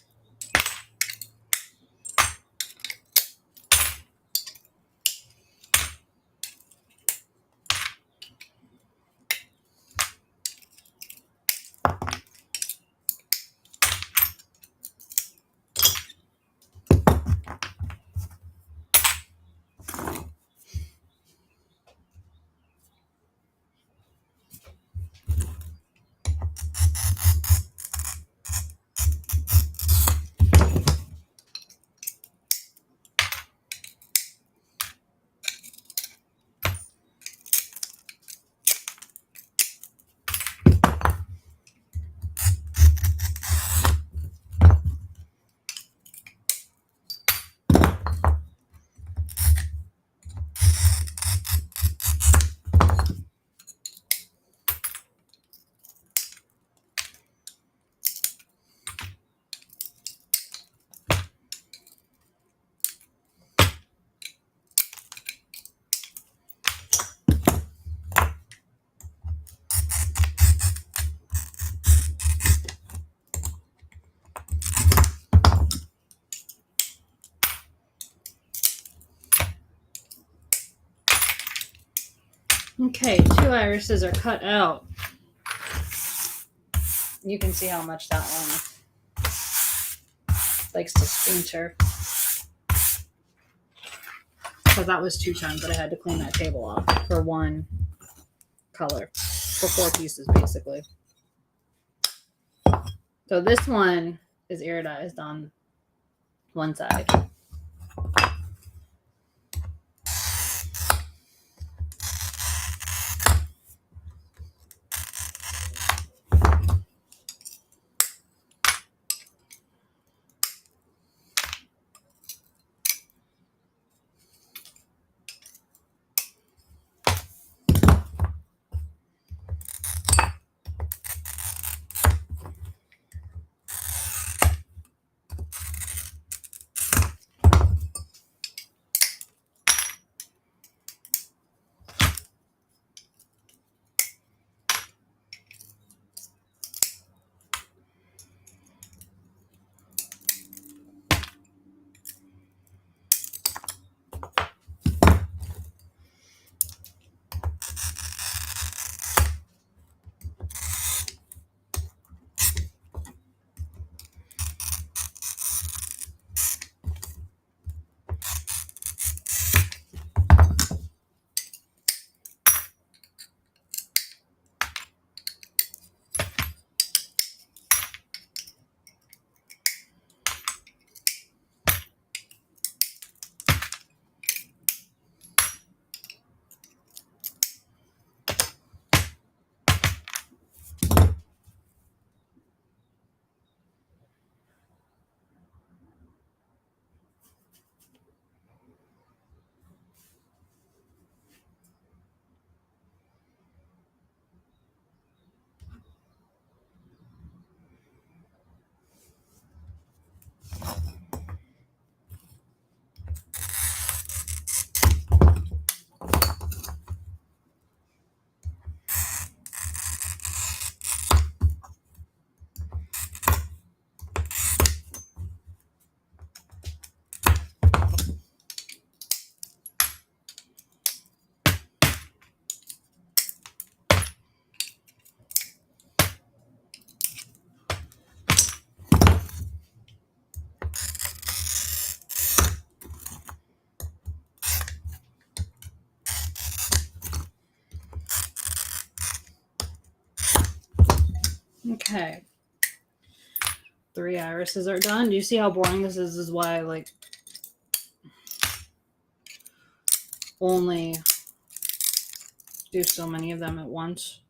Okay, 2 irises are cut out. You can see how much that one likes to splinter. Because that was 2 times, but I had to clean that table off for one color. For 4 pieces, basically. So this one is iridized on one side. Okay. 3 irises are done. Do you see how boring this is? This is why I like only do so many of them at once.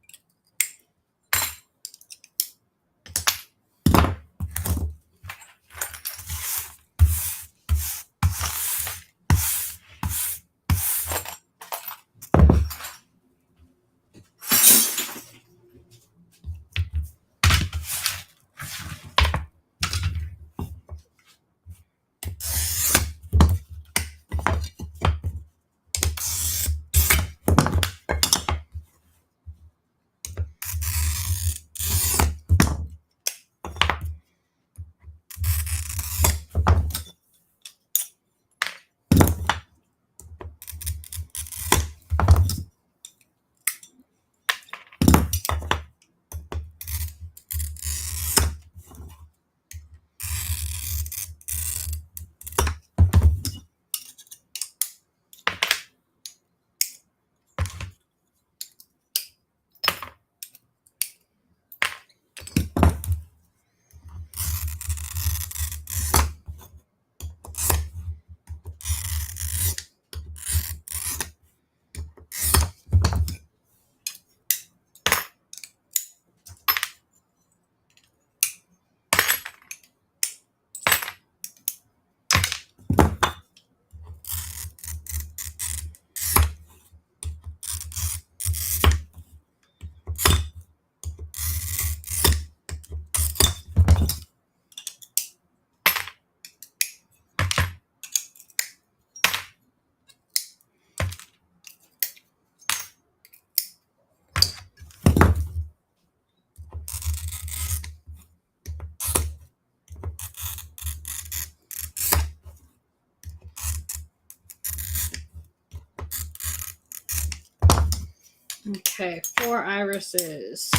Okay, 4 irises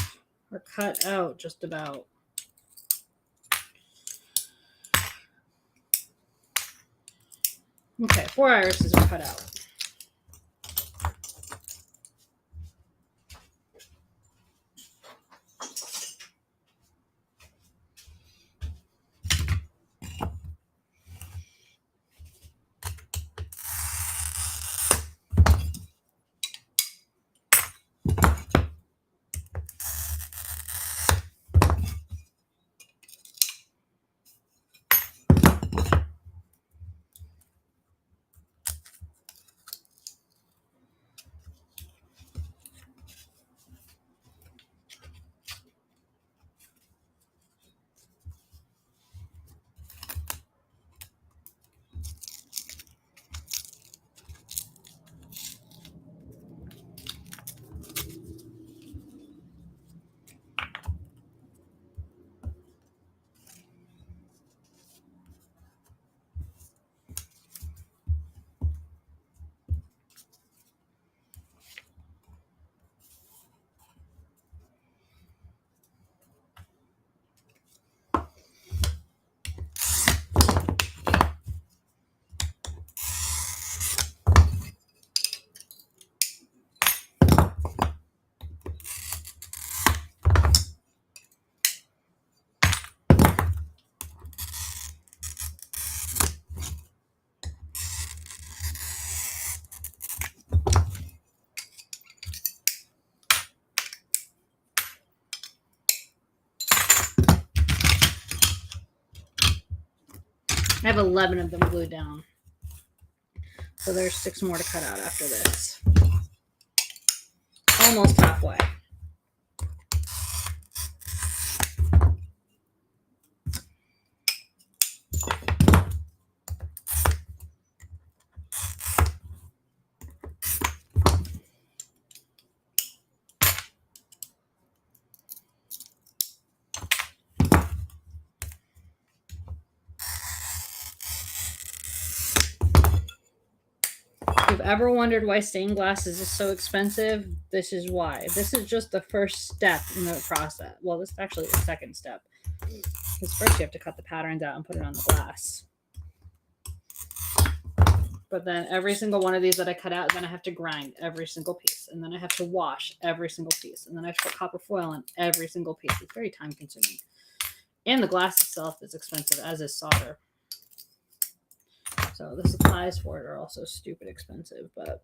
are cut out just about. Okay, 4 irises are cut out. I have 11 of them glued down. So there's 6 more to cut out after this. Almost halfway. If you've ever wondered why stained glass is so expensive, this is why. This is just the first step in the process. Well, this is actually the second step. Because first you have to cut the patterns out and put it on the glass. But then every single one of these that I cut out, then I have to grind every single piece. And then I have to wash every single piece. And then I have to put copper foil on every single piece. It's very time consuming. And the glass itself is expensive, as is solder. So the supplies for it are also stupid expensive, but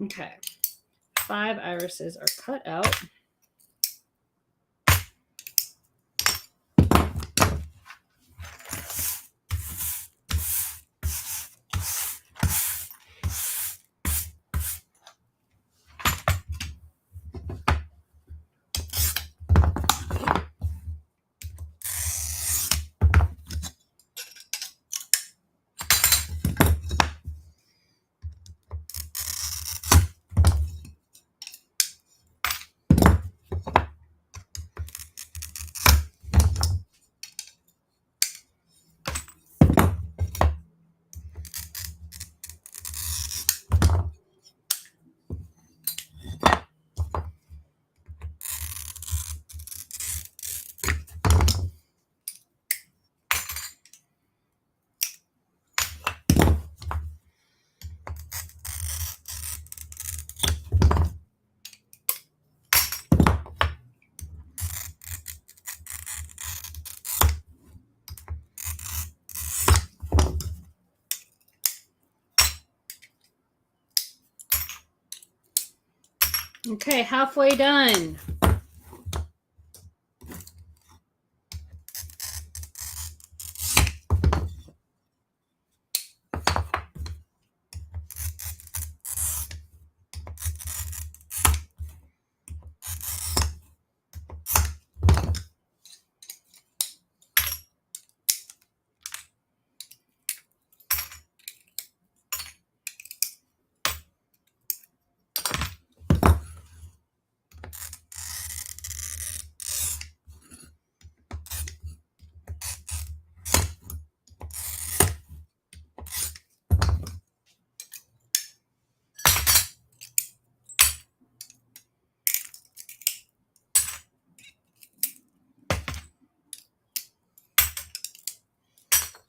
okay. 5 irises are cut out. Okay, halfway done.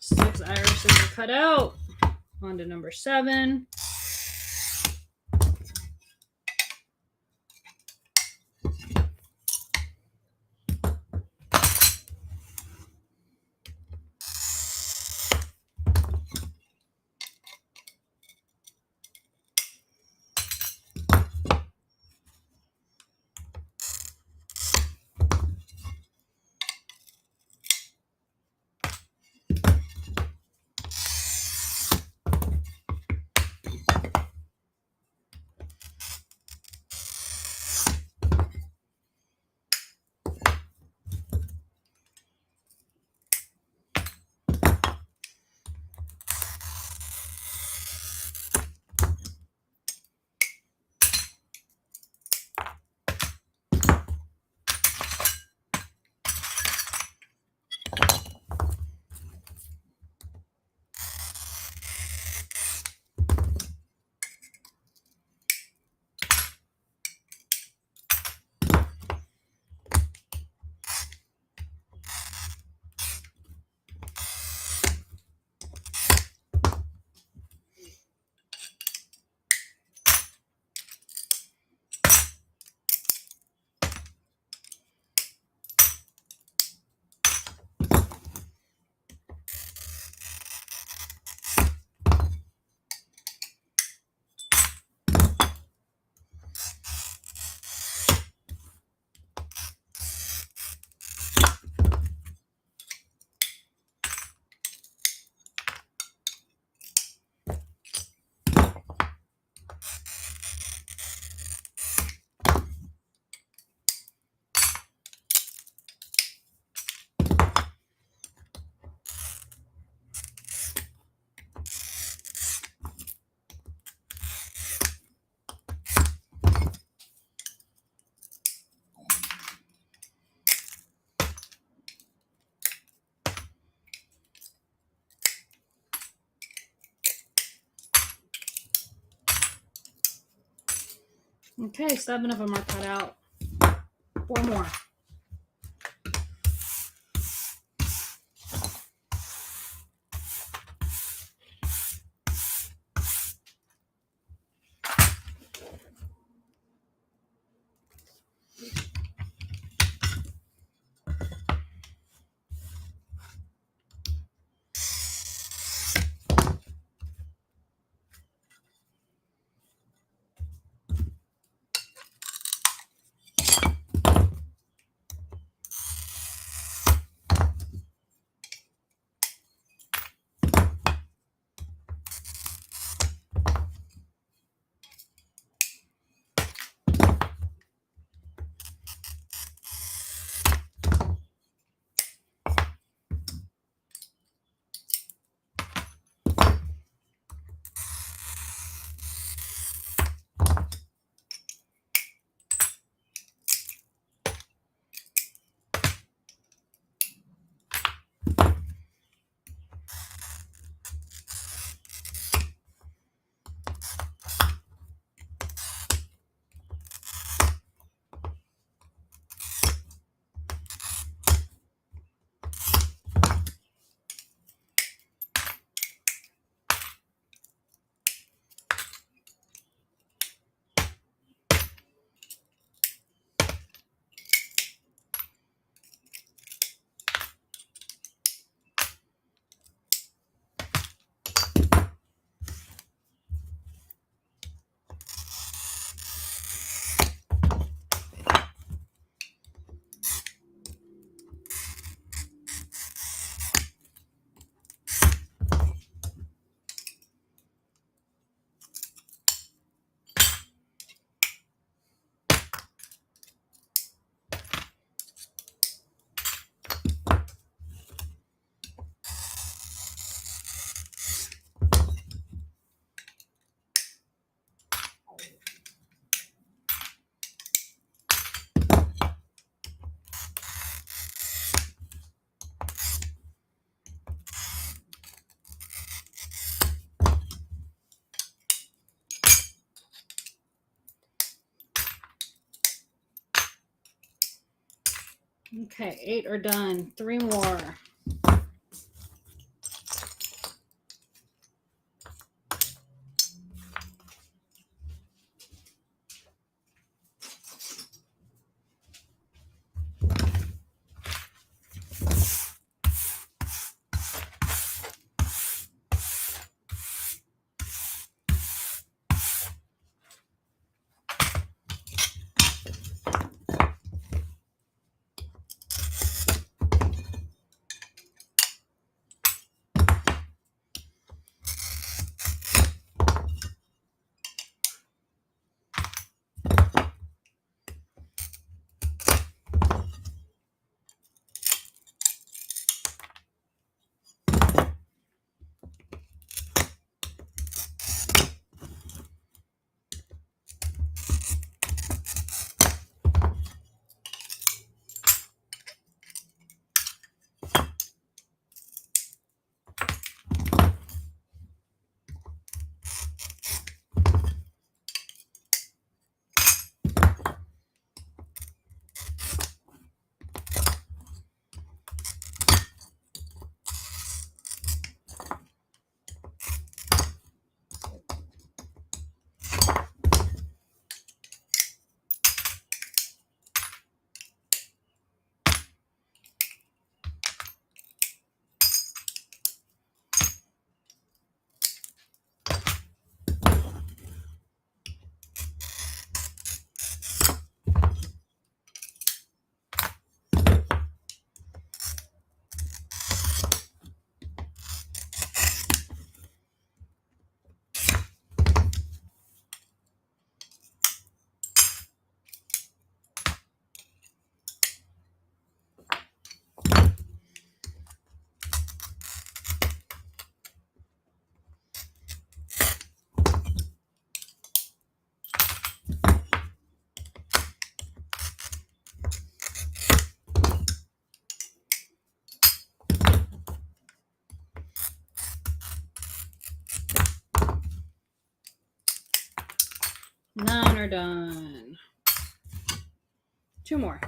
Six irises are cut out. On to number 7. Okay, 7 of them are cut out. 4 more. Okay, 8 are done. 3 more. Nine are done. 2 more.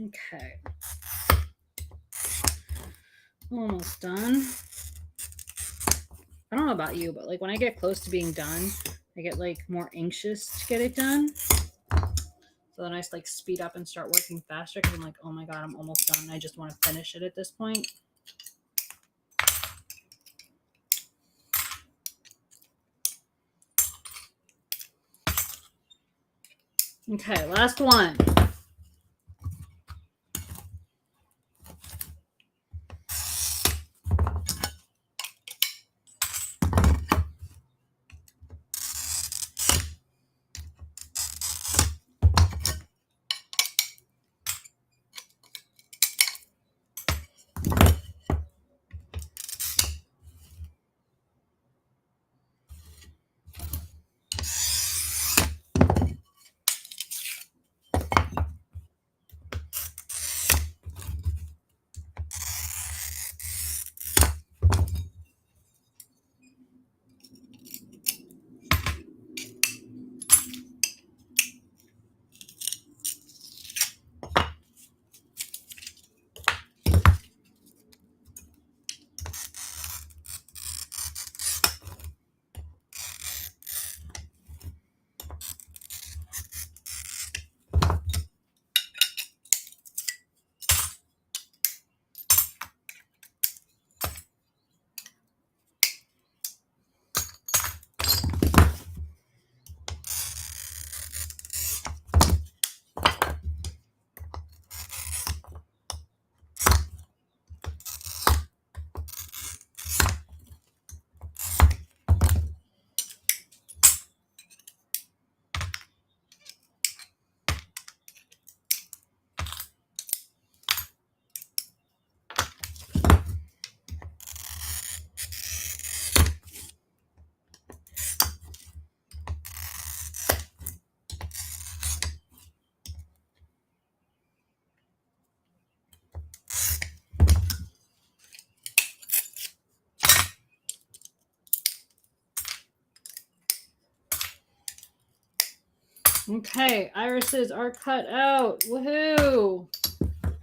Okay. Almost done. I don't know about you, but like when I get close to being done, I get like more anxious to get it done. So then I just like speed up and start working faster because I'm like, oh my God, I'm almost done. I just want to finish it at this point. Okay, last one. Okay, irises are cut out. Woohoo!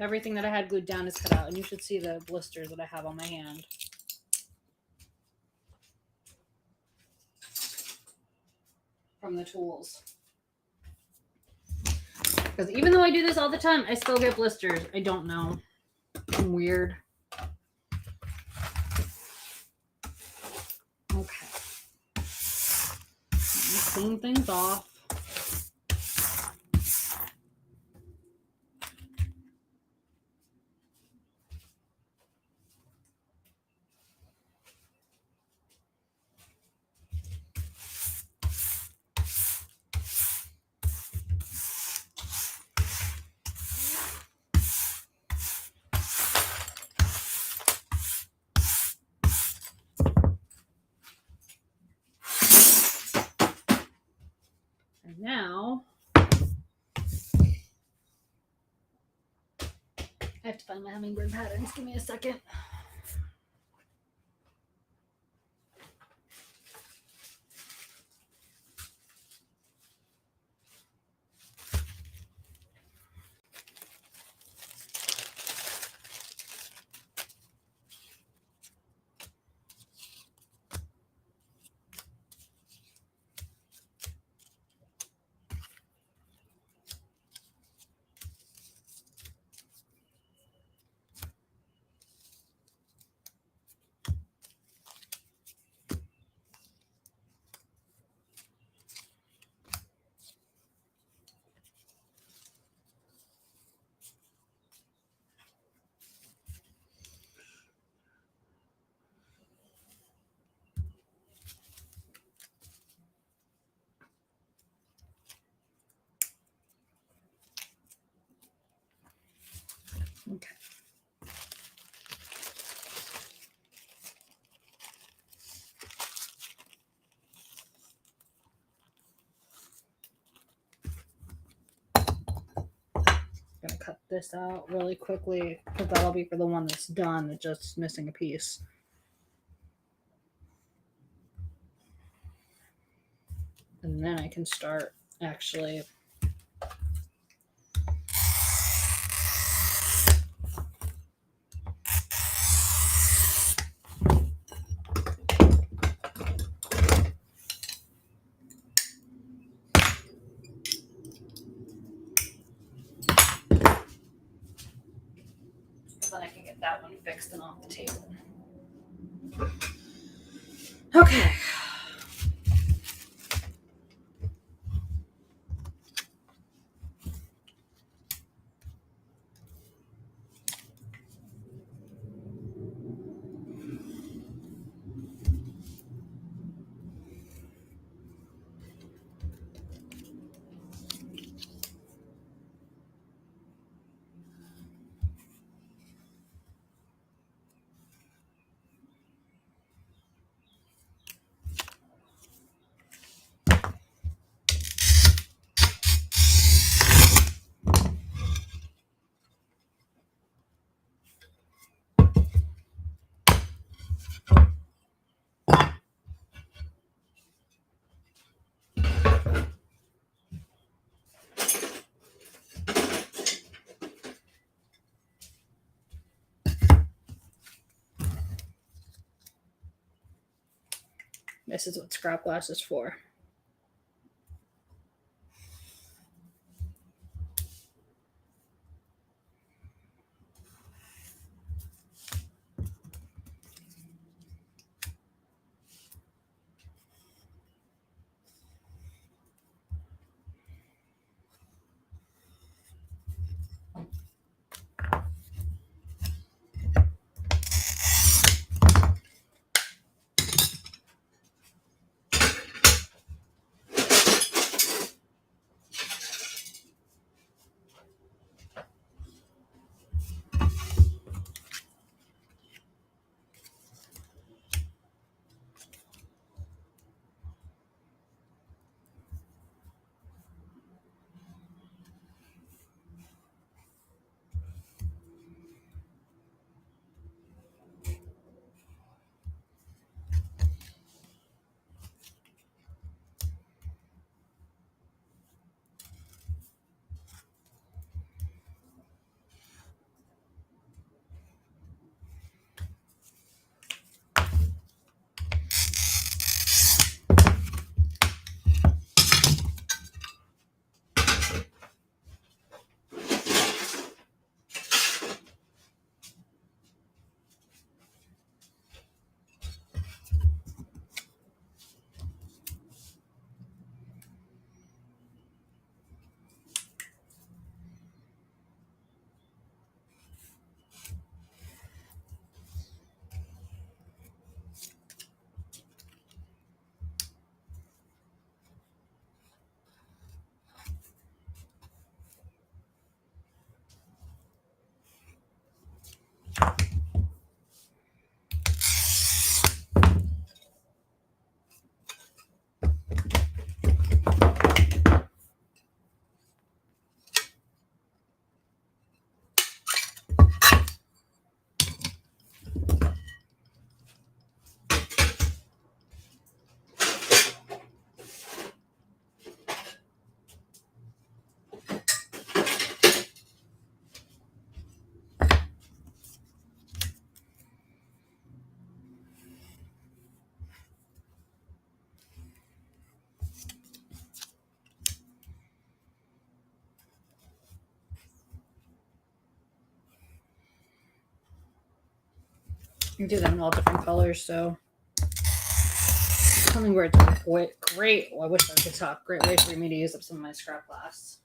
Everything that I had glued down is cut out, and you should see the blisters that I have on my hand. From the tools. Because even though I do this all the time, I still get blisters. I don't know. I'm weird. Okay. Let me clean things off. And now I have to find my hummingbird patterns. Give me a second. Okay. I'm gonna cut this out really quickly because that'll be for the one that's done. It's just missing a piece. And then I can start actually then I can get that one fixed and off the table. Okay. This is what scrap glass is for. You do them in all different colors, so hummingbirds are great. Oh, I wish I could talk. Great way for me to use up some of my scrap glass.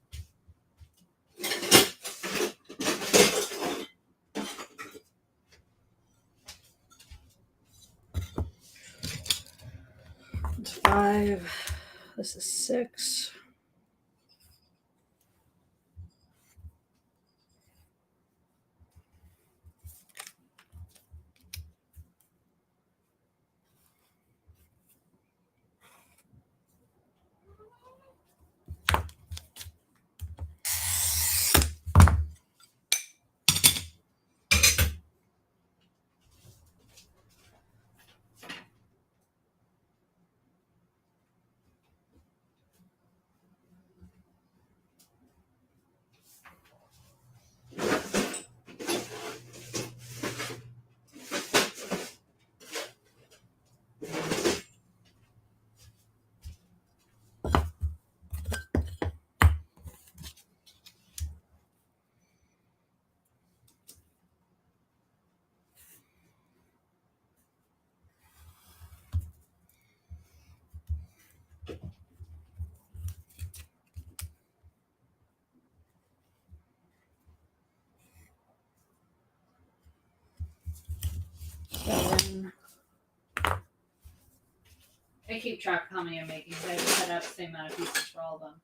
It's 5. This is 6. I keep track of how many I'm making, so I just cut out the same amount of pieces for all of them.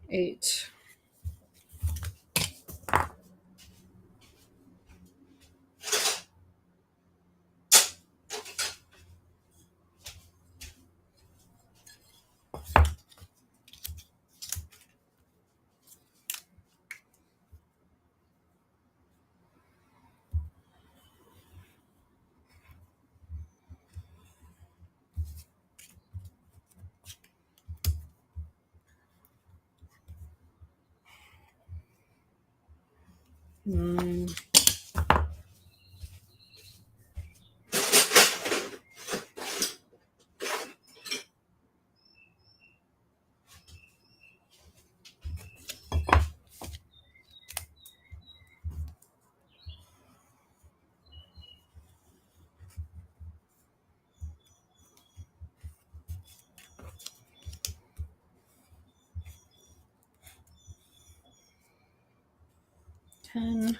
Eight. Nine. 10.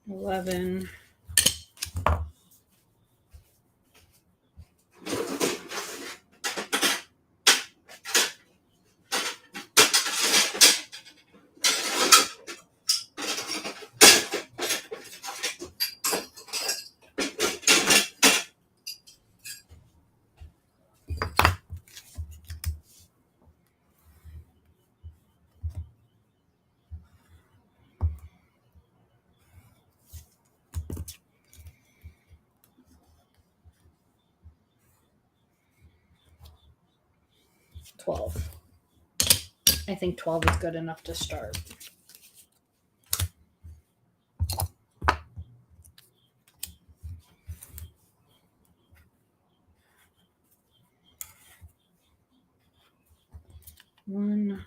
11. 12. I think 12 is good enough to start. One.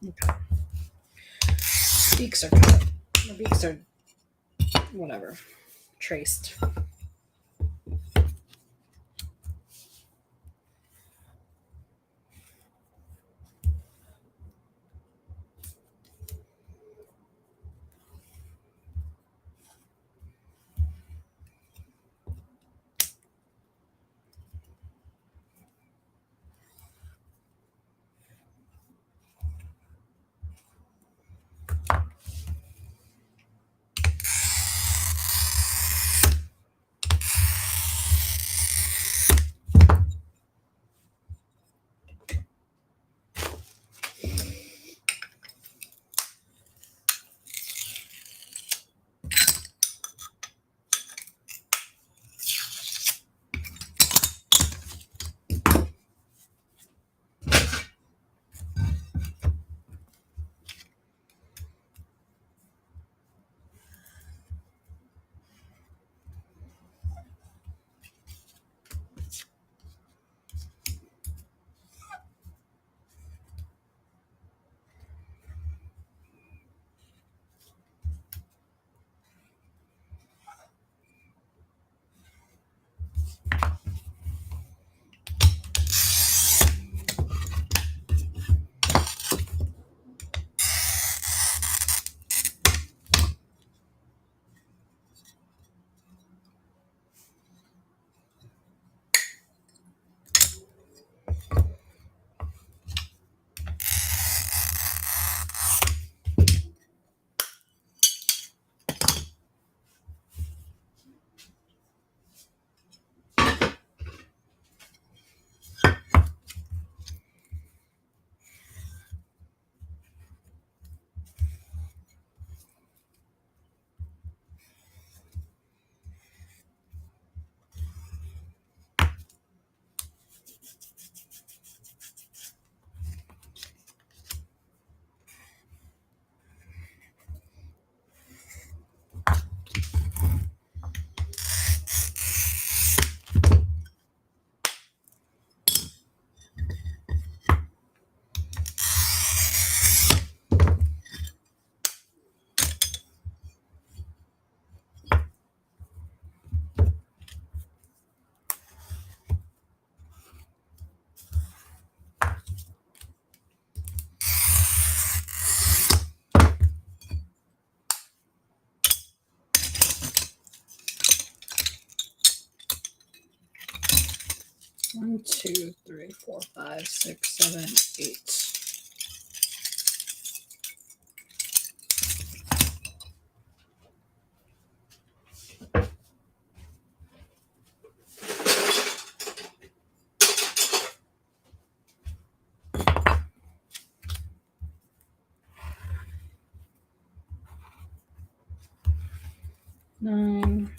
Okay. Beaks are cut. The beaks are whatever. Traced. One, two, three, 4, 5, 6, 7, 8. Nine,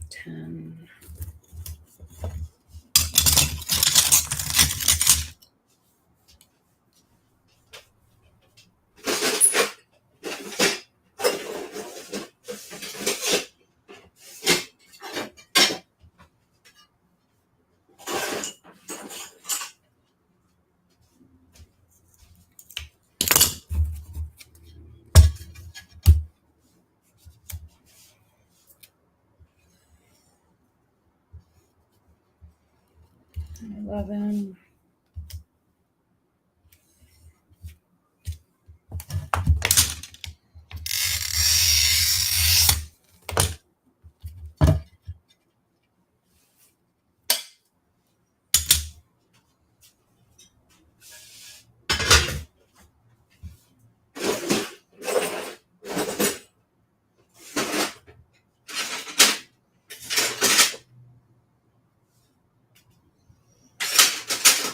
10, 11, 12,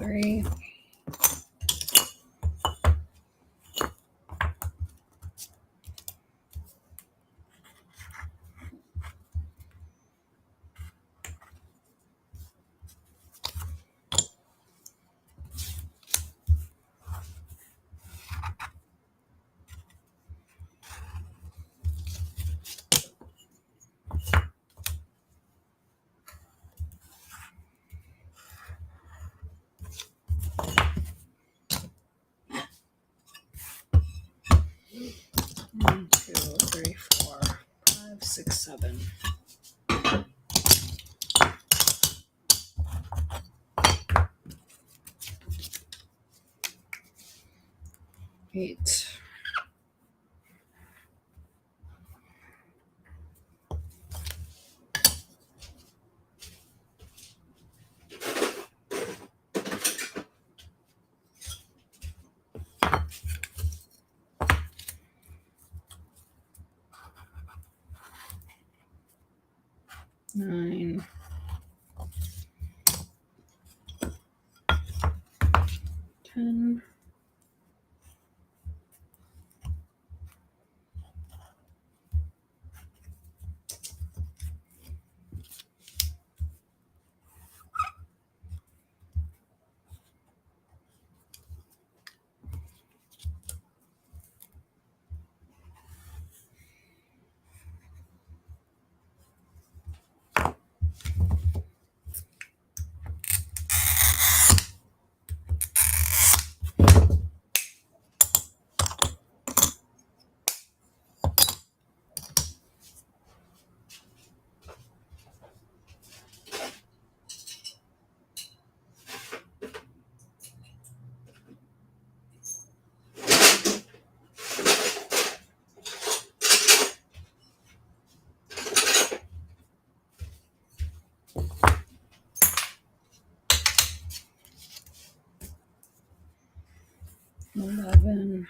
3. 1, 2, 3, 4, 5, 6, 7. 8. 9. 10. 11.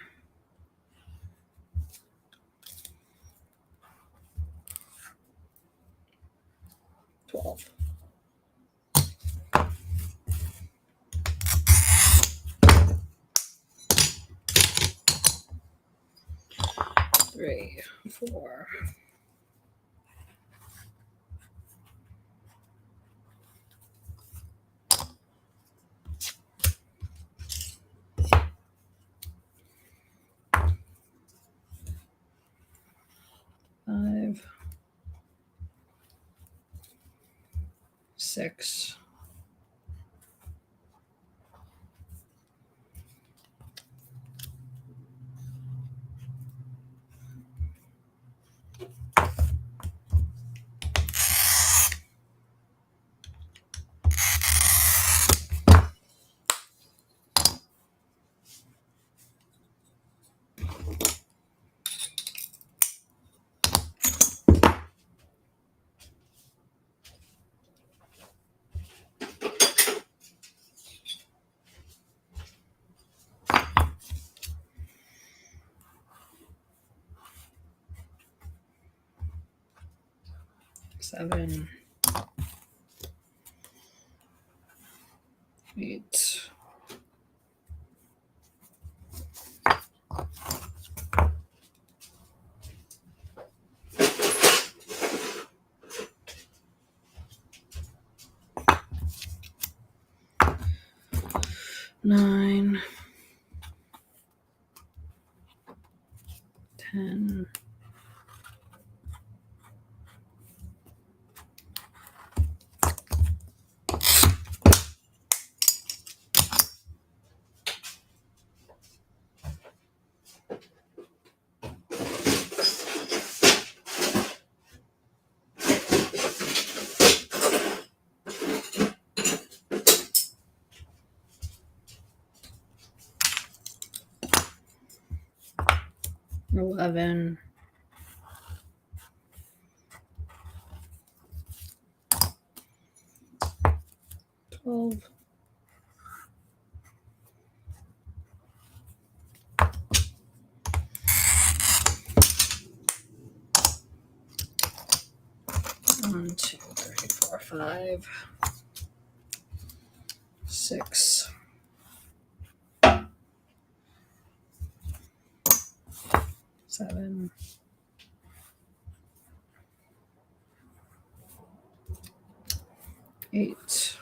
12. 3, 4. 5. 6. 7. 8. 9. 10. 11. 12. 1, 2, 3, 4, 5. 6. 7, 8,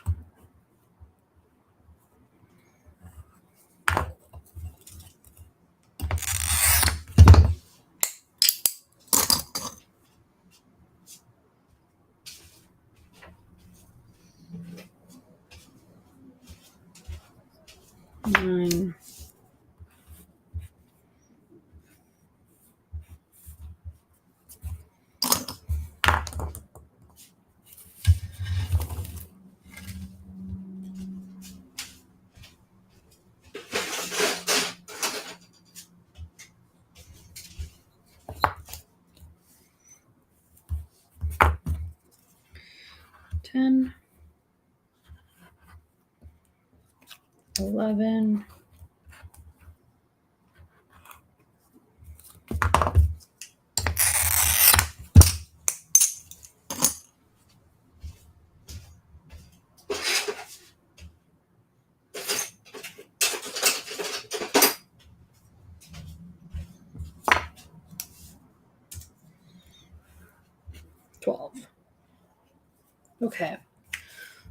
9, 10, 11, 12. Okay.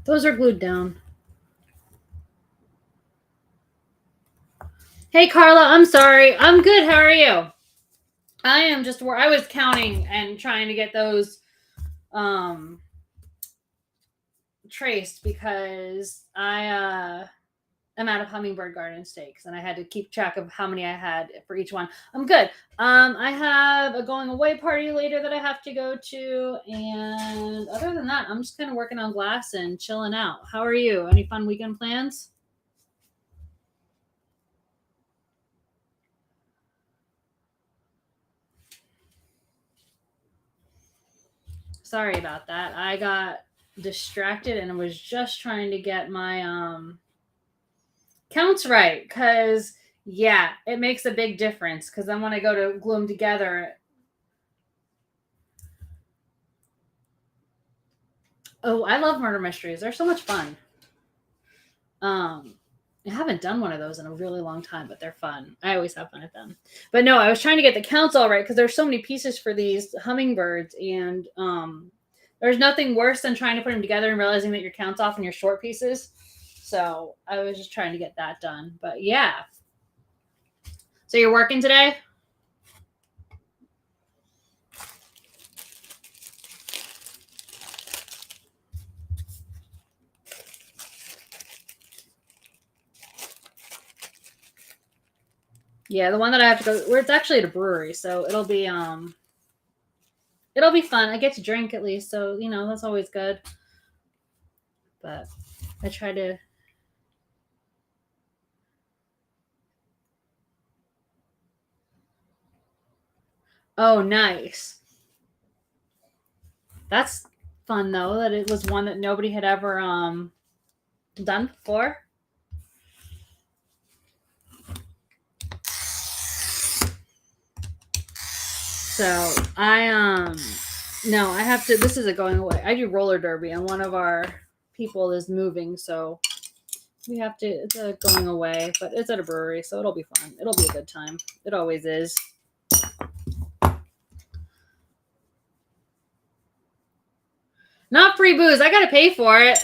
Those are glued down. Hey, Carla, I'm sorry. I'm good. How are you? I am just where I was counting and trying to get those traced because I am out of hummingbird garden stakes and I had to keep track of how many I had for each one. I'm good. I have a going away party later that I have to go to, and other than that, I'm just kind of working on glass and chilling out. How are you? Any fun weekend plans? Sorry about that. I got distracted and was just trying to get my counts right because yeah, it makes a big difference because then when I go to glue them together. Oh, I love murder mysteries. They're so much fun. I haven't done one of those in a really long time, but they're fun. I always have fun at them. But no, I was trying to get the counts all right because there's so many pieces for these hummingbirds, and there's nothing worse than trying to put them together and realizing that your count's off in your short pieces. So I was just trying to get that done. But yeah. So you're working today? Yeah, the one that I have to go where it's actually at a brewery, so it'll be fun. I get to drink at least, so that's always good. But I try to. Oh, nice. That's fun though that it was one that nobody had ever done before. So I no, I have to. This is a going away. I do roller derby, and one of our people is moving, so we have to. It's a going away, but it's at a brewery, so it'll be fun. It'll be a good time. It always is. Not free booze. I gotta pay for it.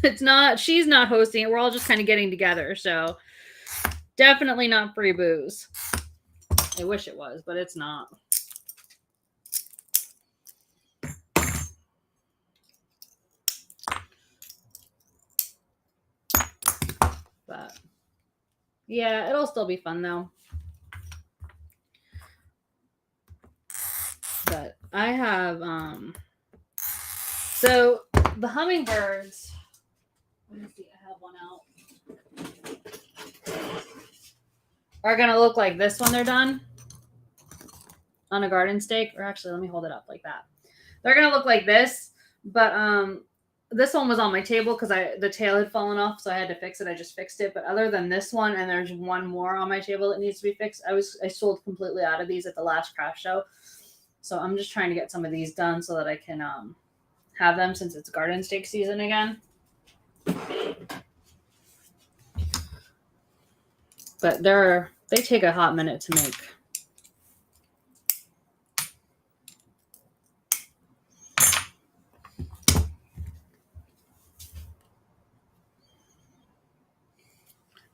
It's not. She's not hosting it. We're all just kind of getting together, so definitely not free booze. I wish it was, but it's not. But yeah, it'll still be fun though. But I have so the hummingbirds. Let me see, I have one out. Are gonna look like this when they're done on a garden stake. Or actually, let me hold it up like that. They're gonna look like this, but this one was on my table because the tail had fallen off, so I had to fix it. I just fixed it. But other than this one, and there's one more on my table that needs to be fixed. I sold completely out of these at the last craft show, so I'm just trying to get some of these done so that I can have them since it's garden stake season again. But they take a hot minute to make.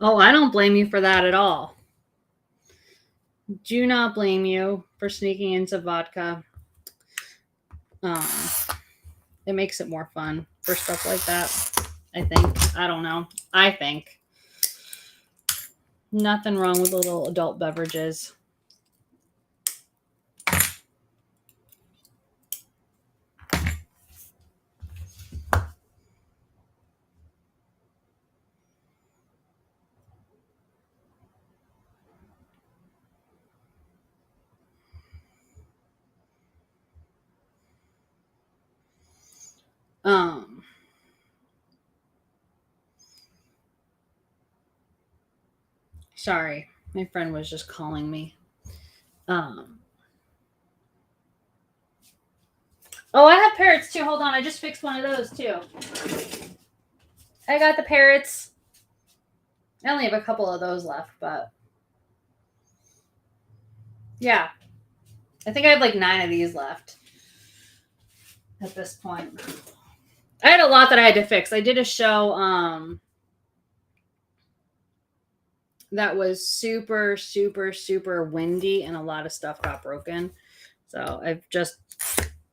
Oh, I don't blame you for that at all. Do not blame you for sneaking into vodka. Um, it makes it more fun for stuff like that. I think. I don't know. I think. Nothing wrong with little adult beverages. Um, sorry, my friend was just calling me. Um, oh, I have parrots too. Hold on, I just fixed one of those too. I got the parrots. I only have a couple of those left, but yeah, I think I have like 9 of these left at this point. I had a lot that I had to fix. I did a show that was super, super, super windy and a lot of stuff got broken. So I've just,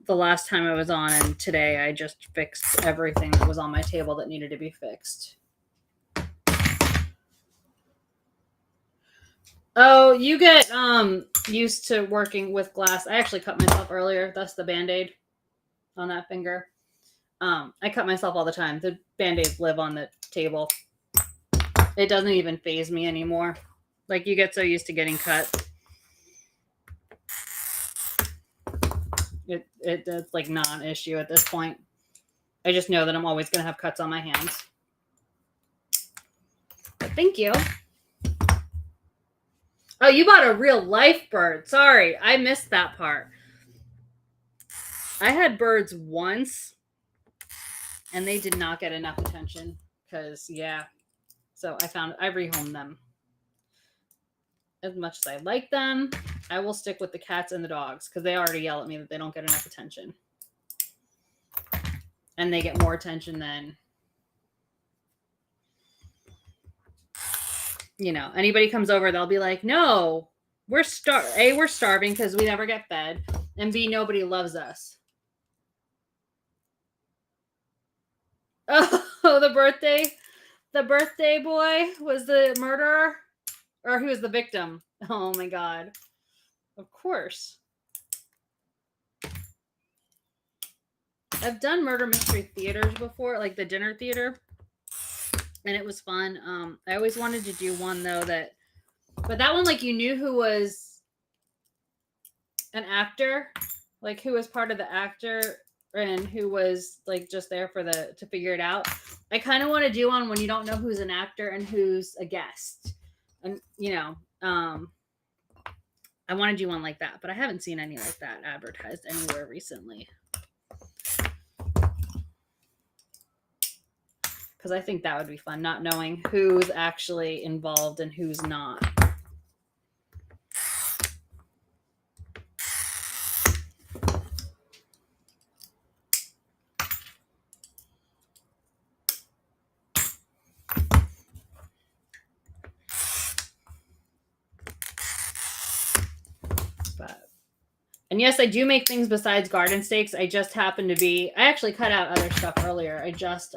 the last time I was on and today I just fixed everything that was on my table that needed to be fixed. Oh, you get used to working with glass. I actually cut myself earlier. That's the Band-Aid on that finger. I cut myself all the time. The Band-Aids live on the table. It doesn't even faze me anymore. Like, you get so used to getting cut. It's like not an issue at this point. I just know that I'm always going to have cuts on my hands. But thank you. Oh, you bought a real life bird. Sorry, I missed that part. I had birds once, and they did not get enough attention because, yeah. So I rehomed them. As much as I like them, I will stick with the cats and the dogs because they already yell at me that they don't get enough attention. And they get more attention than, you know, anybody comes over, they'll be like, no, we're starving because we never get fed. And B, nobody loves us. Oh, the birthday boy was the murderer, or he was the victim. Oh my God. Of course. I've done murder mystery theaters before, like the dinner theater, and it was fun. I always wanted to do one though but that one, like, you knew who was an actor, like who was part of the actor and who was like just there to figure it out. I kind of want to do one when you don't know who's an actor and who's a guest, and I want to do one like that, but I haven't seen any like that advertised anywhere recently. Because I think that would be fun, not knowing who's actually involved and who's not. And yes, I do make things besides garden stakes. I actually cut out other stuff earlier. I just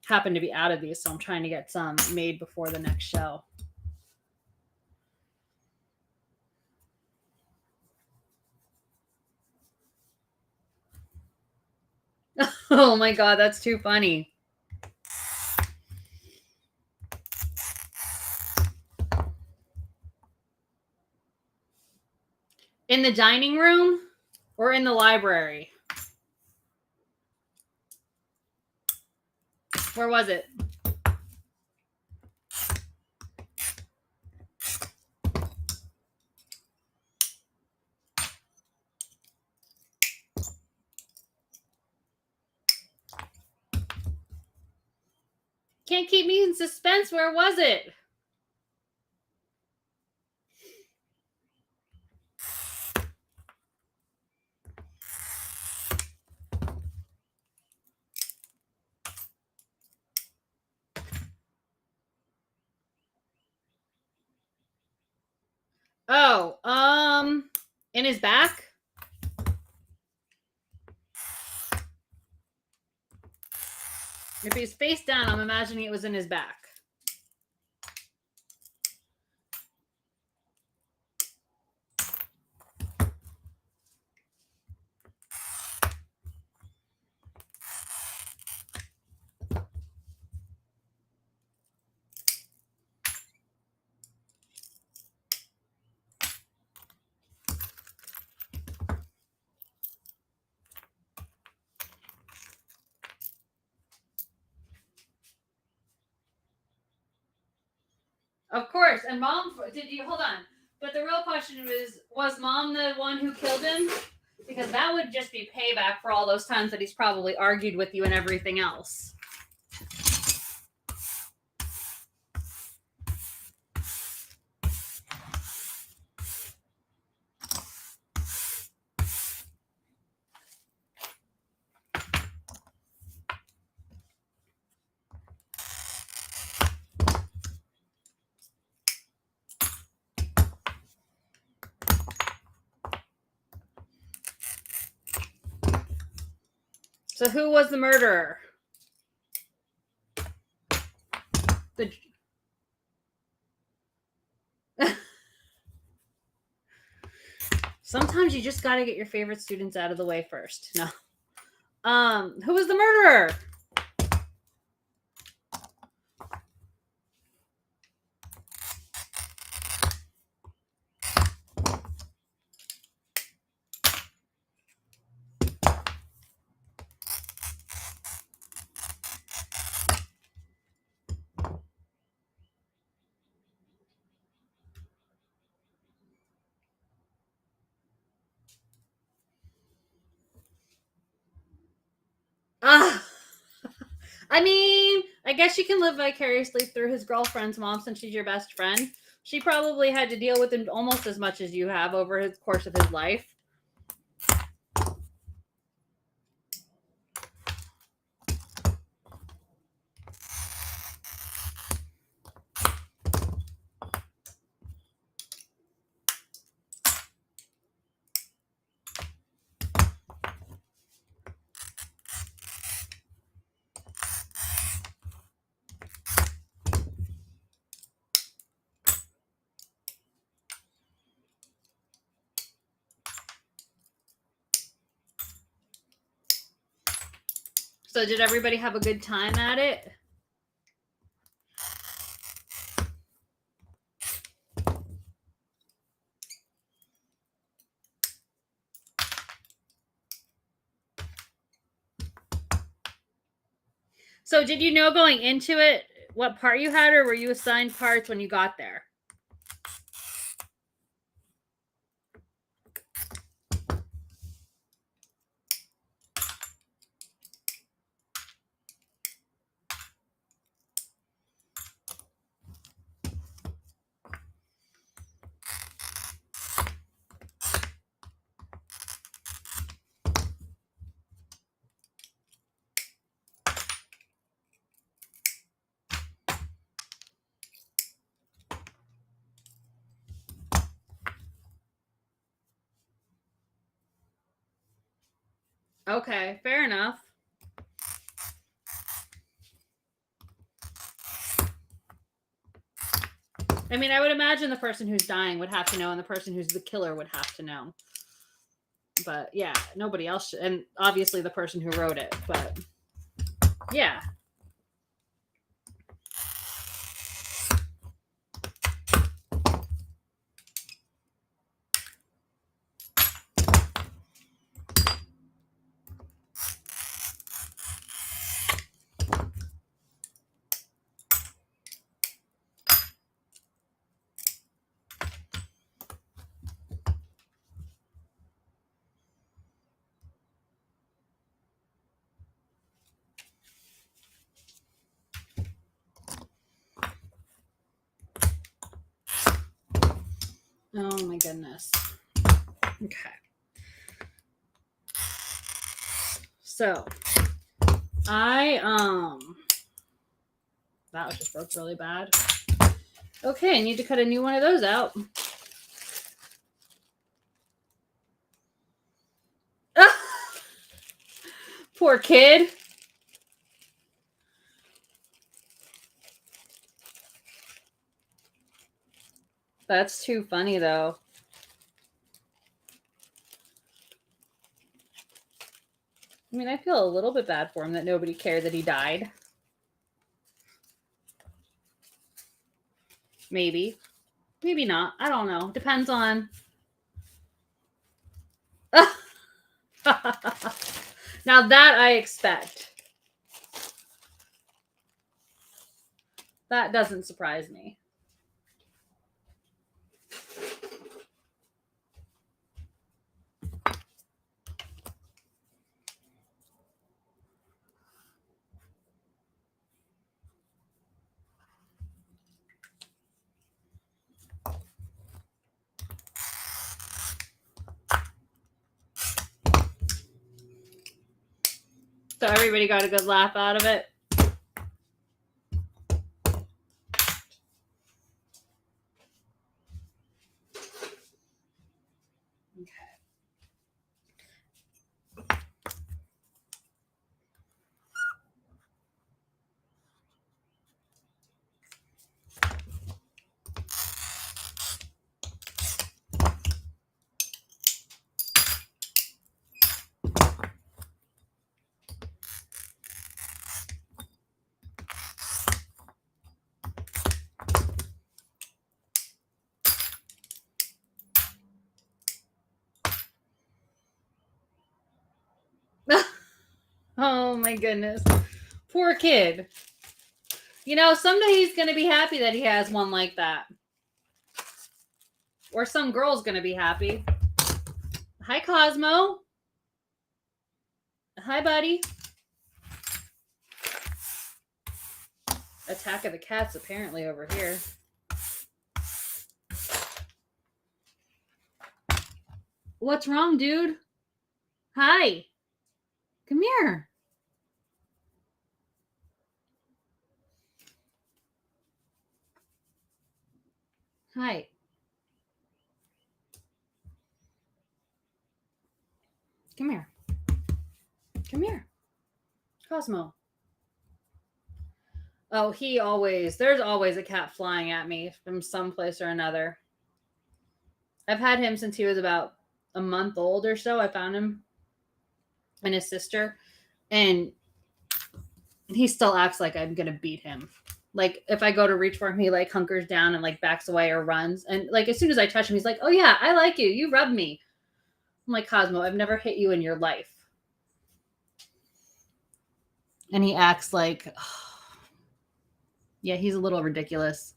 happened to be out of these, so I'm trying to get some made before the next show. Oh my God, that's too funny. In the dining room or in the library? Where was it? Can't keep me in suspense. Where was it? Oh, in his back? If he's face down, I'm imagining it was in his back. Of course. And mom, did you hold on? But the real question was mom the one who killed him? Because that would just be payback for all those times that he's probably argued with you and everything else. So who was the murderer? The Sometimes you just got to get your favorite students out of the way first. No. Who was the murderer? I mean, I guess you can live vicariously through his girlfriend's mom since she's your best friend. She probably had to deal with him almost as much as you have over the course of his life. So did everybody have a good time at it? So did you know going into it what part you had, or were you assigned parts when you got there? Okay, fair enough. I mean, I would imagine the person who's dying would have to know, and the person who's the killer would have to know. But yeah, nobody else should, and obviously the person who wrote it. But yeah. Oh my goodness. Okay. So that was just broke really bad. Okay, I need to cut a new one of those out. Poor kid. That's too funny, though. I mean, I feel a little bit bad for him that nobody cared that he died. Maybe. Maybe not. I don't know. Depends on... Now that I expect. That doesn't surprise me. So everybody got a good laugh out of it. Oh my goodness. Poor kid. You know, someday he's going to be happy that he has one like that. Or some girl's going to be happy. Hi, Cosmo. Hi, buddy. Attack of the Cats apparently over here. What's wrong, dude? Hi. Come here. Hi. Come here. Come here. Cosmo. Oh, there's always a cat flying at me from someplace or another. I've had him since he was about a month old or so. I found him and his sister, and he still acts like I'm gonna beat him. Like if I go to reach for him, he like hunkers down and like backs away or runs. And like as soon as I touch him, he's like, "Oh yeah, I like you. You rub me." I'm like, Cosmo, I've never hit you in your life. And he acts like, oh. Yeah, he's a little ridiculous.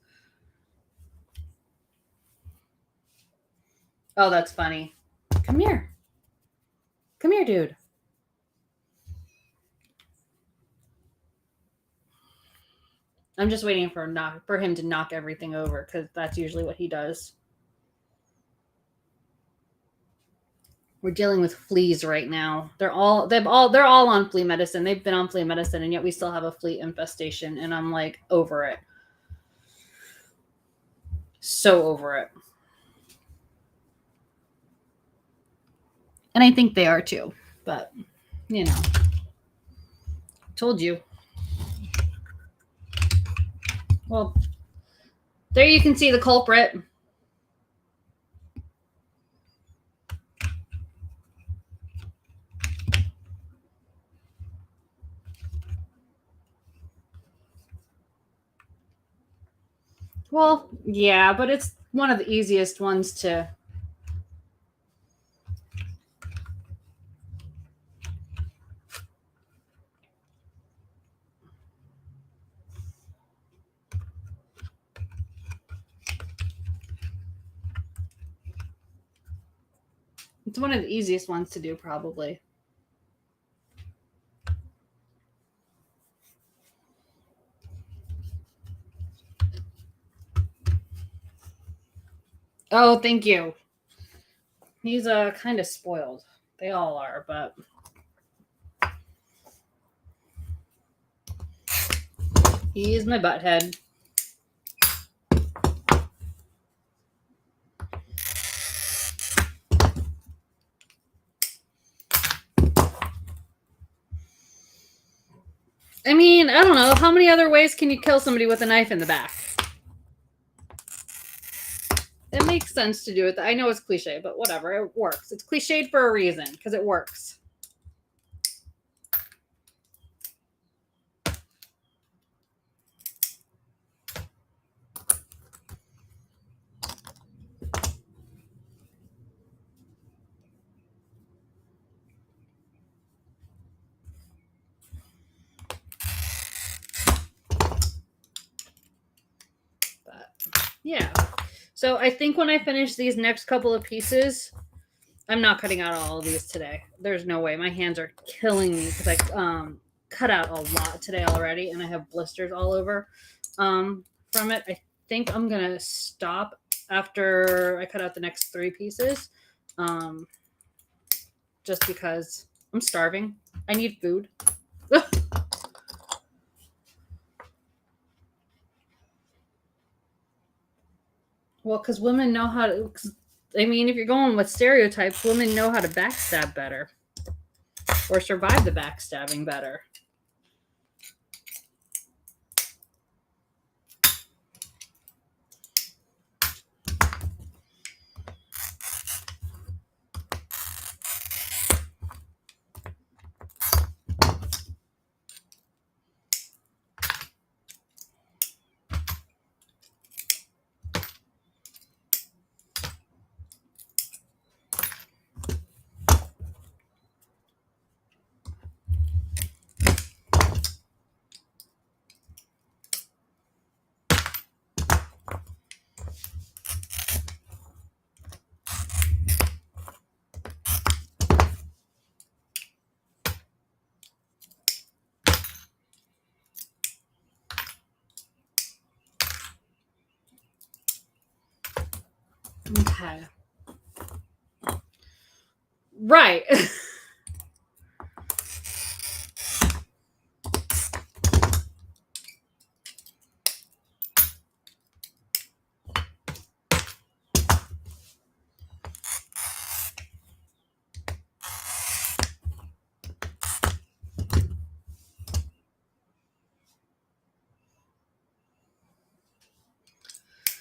Oh, that's funny. Come here. Come here, dude. I'm just waiting for him to knock everything over because that's usually what he does. We're dealing with fleas right now. They're all on flea medicine. They've been on flea medicine, and yet we still have a flea infestation, and I'm like over it. So over it. And I think they are too. But, you know. Told you. Well, there you can see the culprit. Well, yeah, but it's one of the easiest ones to... It's one of the easiest ones to do, probably. Oh, thank you. He's kind of spoiled. They all are, but... He's my butthead. I mean, I don't know. How many other ways can you kill somebody with a knife in the back? It makes sense to do it. I know it's cliche, but whatever. It works. It's cliched for a reason because it works. But yeah. So I think when I finish these next couple of pieces, I'm not cutting out all of these today. There's no way. My hands are killing me because I cut out a lot today already, and I have blisters all over from it. I think I'm gonna stop after I cut out the next 3 pieces, just because I'm starving. I need food. Well, because women know how to. I mean, if you're going with stereotypes, women know how to backstab better or survive the backstabbing better. Okay. Right.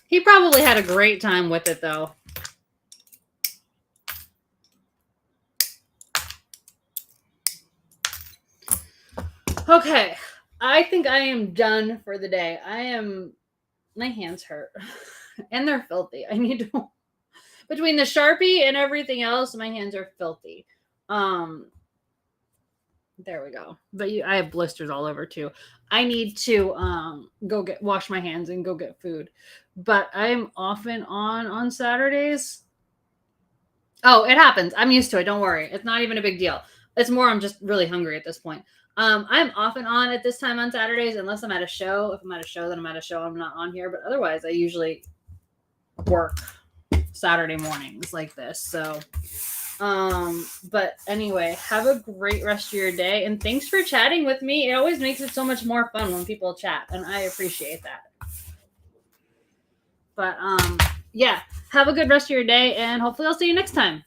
He probably had a great time with it, though. Okay. I think I am done for the day. My hands hurt and they're filthy. I need to, between the Sharpie and everything else, my hands are filthy. There we go. But I have blisters all over too. I need to go wash my hands and go get food. But I'm often on Saturdays. Oh, it happens. I'm used to it. Don't worry. It's not even a big deal. It's more I'm just really hungry at this point. I'm off and on at this time on Saturdays unless I'm at a show. If I'm at a show, then I'm at a show. I'm not on here. But otherwise, I usually work Saturday mornings like this. So, but anyway, have a great rest of your day. And thanks for chatting with me. It always makes it so much more fun when people chat. And I appreciate that. But yeah, have a good rest of your day. And hopefully I'll see you next time.